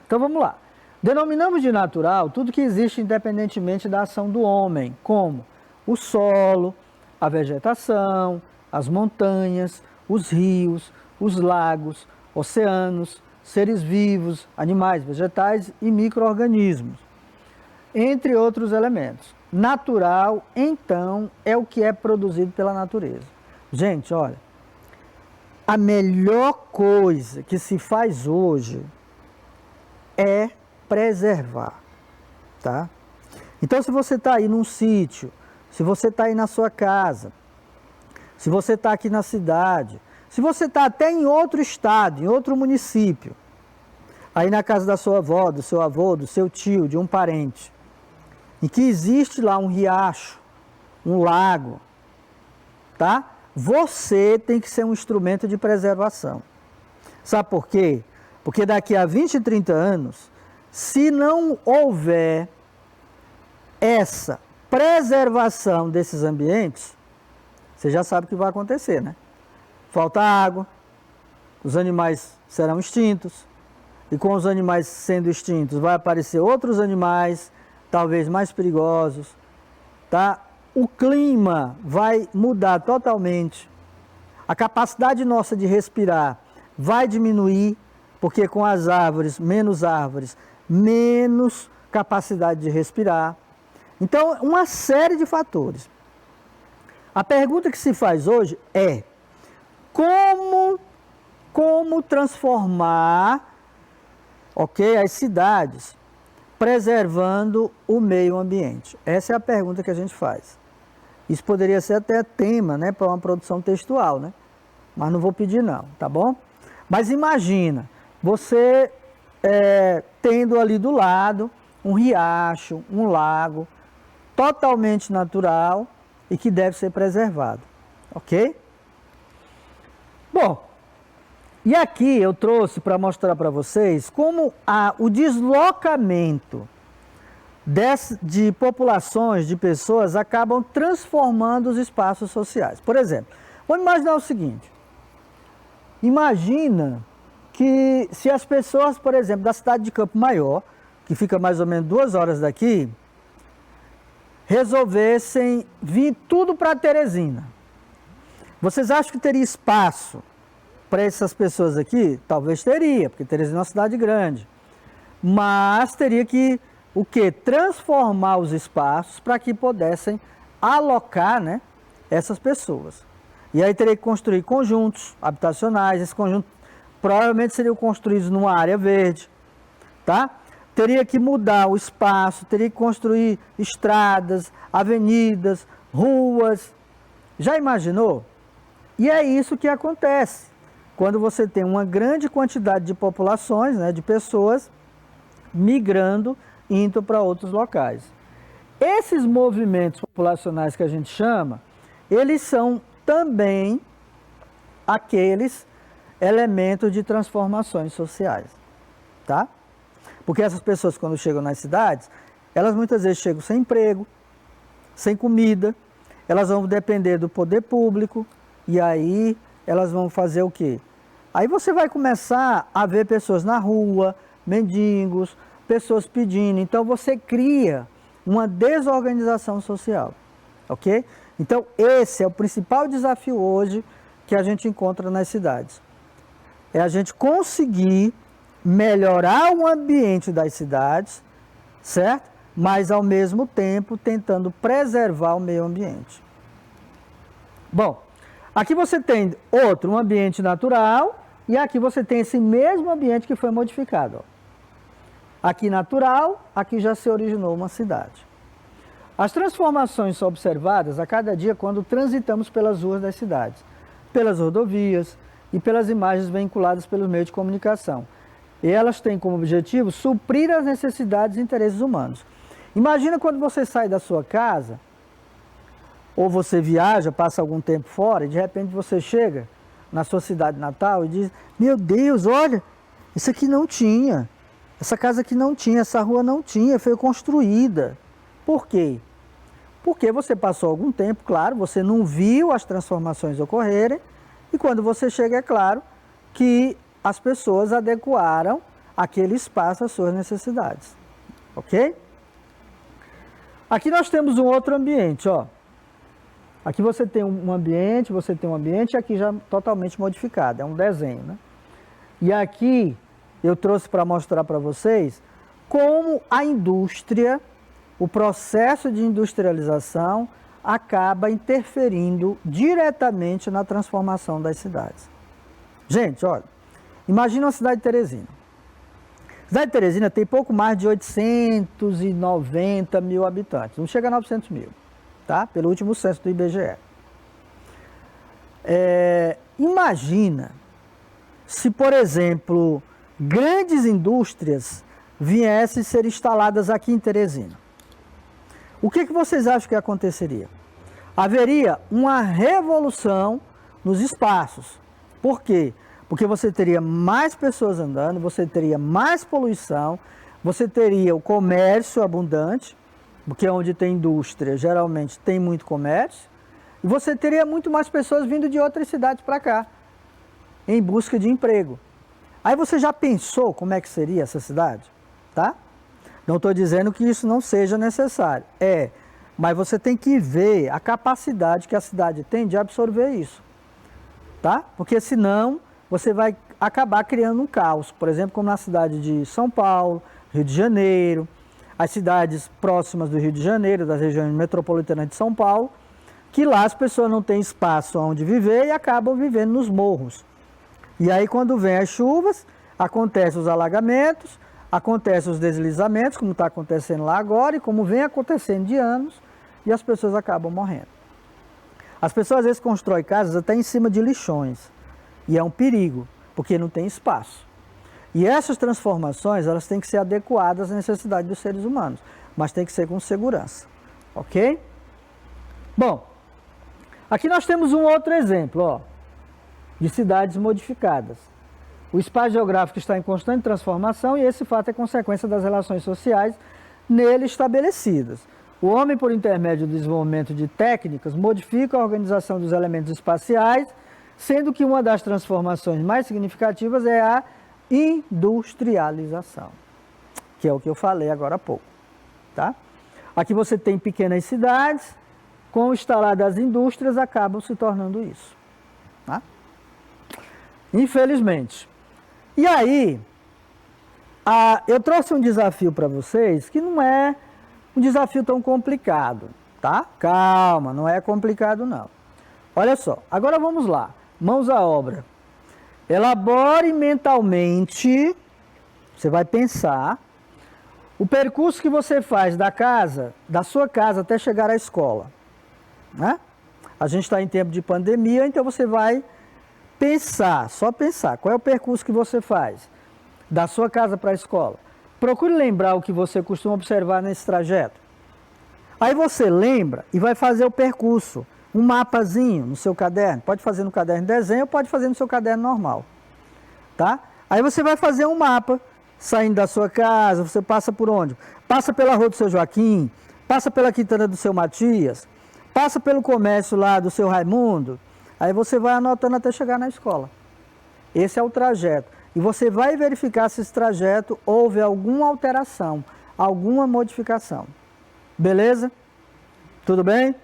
Então vamos lá. Denominamos de natural tudo que existe independentemente da ação do homem, como o solo, a vegetação, as montanhas, os rios, os lagos, oceanos, seres vivos, animais, vegetais e micro-organismos, entre outros elementos. Natural, então, é o que é produzido pela natureza. Gente, olha, a melhor coisa que se faz hoje é preservar, tá? Então, se você está aí num sítio, se você está aí na sua casa, se você está aqui na cidade, se você está até em outro estado, em outro município, aí na casa da sua avó, do seu avô, do seu tio, de um parente, em que existe lá um riacho, um lago, tá? Você tem que ser um instrumento de preservação. Sabe por quê? Porque daqui a 20, 30 anos, se não houver essa preservação desses ambientes, você já sabe o que vai acontecer, né? Falta água, os animais serão extintos, e com os animais sendo extintos, vai aparecer outros animais, talvez mais perigosos, tá? O clima vai mudar totalmente, a capacidade nossa de respirar vai diminuir, porque com as árvores, menos capacidade de respirar. Então, uma série de fatores. A pergunta que se faz hoje é como transformar, ok, as cidades preservando o meio ambiente? Essa é a pergunta que a gente faz. Isso poderia ser até tema, né, para uma produção textual, né? Mas não vou pedir não, tá bom? Mas imagina, você tendo ali do lado um riacho, um lago, totalmente natural e que deve ser preservado, ok? Bom, e aqui eu trouxe para mostrar para vocês como o deslocamento de populações, de pessoas, acabam transformando os espaços sociais. Por exemplo, vamos imaginar o seguinte, imagina que se as pessoas, por exemplo, da cidade de Campo Maior, que fica mais ou menos 2 horas daqui, resolvessem vir tudo para Teresina. Vocês acham que teria espaço para essas pessoas aqui? Talvez teria, porque Teresina é uma cidade grande. Mas teria que, o quê? Transformar os espaços para que pudessem alocar, né, essas pessoas. E aí teria que construir conjuntos habitacionais. Esses conjuntos provavelmente seriam construídos numa área verde, tá? Teria que mudar o espaço, teria que construir estradas, avenidas, ruas. Já imaginou? E é isso que acontece quando você tem uma grande quantidade de populações, né, de pessoas migrando, indo para outros locais. Esses movimentos populacionais que a gente chama, eles são também aqueles elementos de transformações sociais, tá? Porque essas pessoas, quando chegam nas cidades, elas muitas vezes chegam sem emprego, sem comida, elas vão depender do poder público, e aí elas vão fazer o quê? Aí você vai começar a ver pessoas na rua, mendigos, pessoas pedindo. Então você cria uma desorganização social, ok? Então esse é o principal desafio hoje que a gente encontra nas cidades. É a gente conseguir melhorar o ambiente das cidades, certo? Mas ao mesmo tempo tentando preservar o meio ambiente. Bom, aqui você tem um ambiente natural e aqui você tem esse mesmo ambiente que foi modificado. Ó. Aqui natural, aqui já se originou uma cidade. As transformações são observadas a cada dia quando transitamos pelas ruas das cidades, pelas rodovias e pelas imagens veiculadas pelos meios de comunicação. E elas têm como objetivo suprir as necessidades e interesses humanos. Imagina quando você sai da sua casa, ou você viaja, passa algum tempo fora, e de repente você chega na sua cidade natal e diz: meu Deus, olha, isso aqui não tinha, essa casa aqui não tinha, essa rua não tinha, foi construída. Por quê? Porque você passou algum tempo, claro, você não viu as transformações ocorrerem, e quando você chega, é claro que as pessoas adequaram aquele espaço às suas necessidades. Ok? Aqui nós temos um outro ambiente, ó. Aqui você tem um ambiente, e aqui já totalmente modificado, é um desenho, né? E aqui eu trouxe para mostrar para vocês como a indústria, o processo de industrialização acaba interferindo diretamente na transformação das cidades. Gente, olha, imagina a cidade de Teresina. A cidade de Teresina tem pouco mais de 890 mil habitantes, não chega a 900 mil, tá? Pelo último censo do IBGE. Imagina se, por exemplo, grandes indústrias viessem ser instaladas aqui em Teresina. O que vocês acham que aconteceria? Haveria uma revolução nos espaços. Por quê? Porque você teria mais pessoas andando, você teria mais poluição, você teria o comércio abundante, porque onde tem indústria geralmente tem muito comércio, e você teria muito mais pessoas vindo de outras cidades para cá, em busca de emprego. Aí você já pensou como é que seria essa cidade? Tá? Não estou dizendo que isso não seja necessário. Mas você tem que ver a capacidade que a cidade tem de absorver isso. Tá? Porque senão você vai acabar criando um caos. Por exemplo, como na cidade de São Paulo, Rio de Janeiro, as cidades próximas do Rio de Janeiro, das regiões metropolitanas de São Paulo, que lá as pessoas não têm espaço onde viver e acabam vivendo nos morros. E aí quando vem as chuvas, acontecem os alagamentos, acontecem os deslizamentos, como está acontecendo lá agora, e como vem acontecendo de anos, e as pessoas acabam morrendo. As pessoas às vezes constroem casas até em cima de lixões, e é um perigo, porque não tem espaço. E essas transformações, elas têm que ser adequadas às necessidades dos seres humanos, mas tem que ser com segurança, ok? Bom, aqui nós temos um outro exemplo, ó, de cidades modificadas. O espaço geográfico está em constante transformação e esse fato é consequência das relações sociais nele estabelecidas. O homem, por intermédio do desenvolvimento de técnicas, modifica a organização dos elementos espaciais sendo que uma das transformações mais significativas é a industrialização, que é o que eu falei agora há pouco, tá? Aqui você tem pequenas cidades, com o instalar das indústrias acabam se tornando isso, tá? Infelizmente. E aí, eu trouxe um desafio para vocês que não é um desafio tão complicado, tá? Calma, não é complicado não. Olha só, agora vamos lá, mãos à obra. Elabore mentalmente, você vai pensar, o percurso que você faz da sua casa até chegar à escola, né? A gente está em tempo de pandemia, então você vai pensar, só pensar, qual é o percurso que você faz da sua casa para a escola. Procure lembrar o que você costuma observar nesse trajeto. Aí você lembra e vai fazer o percurso, um mapazinho no seu caderno. Pode fazer no caderno de desenho, pode fazer no seu caderno normal, tá? Aí você vai fazer um mapa, saindo da sua casa, você passa por onde? Passa pela rua do seu Joaquim, passa pela quintana do seu Matias, passa pelo comércio lá do seu Raimundo, aí você vai anotando até chegar na escola. Esse é o trajeto. E você vai verificar se esse trajeto houve alguma alteração, alguma modificação. Beleza? Tudo bem?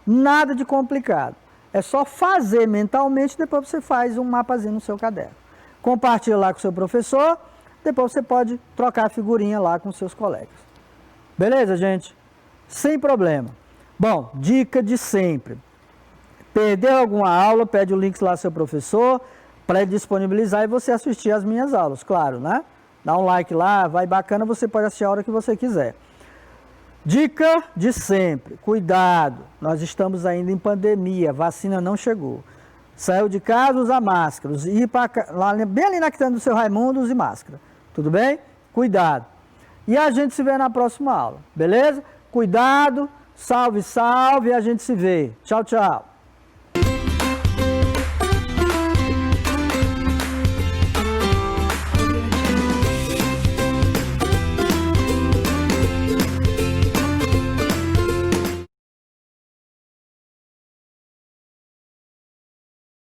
Nada de complicado. É só fazer mentalmente, depois você faz um mapazinho no seu caderno. Compartilha lá com o seu professor, depois você pode trocar a figurinha lá com os seus colegas. Beleza, gente? Sem problema. Bom, dica de sempre. Perdeu alguma aula, pede o link lá ao seu professor para ele disponibilizar e você assistir as minhas aulas, claro, né? Dá um like lá, vai bacana, você pode assistir a hora que você quiser. Dica de sempre, cuidado, nós estamos ainda em pandemia, vacina não chegou. Saiu de casa, usa máscara, ir lá, bem ali na quitanda do seu Raimundo, use máscara. Tudo bem? Cuidado. E a gente se vê na próxima aula, beleza? Cuidado, salve, salve, e a gente se vê. Tchau, tchau.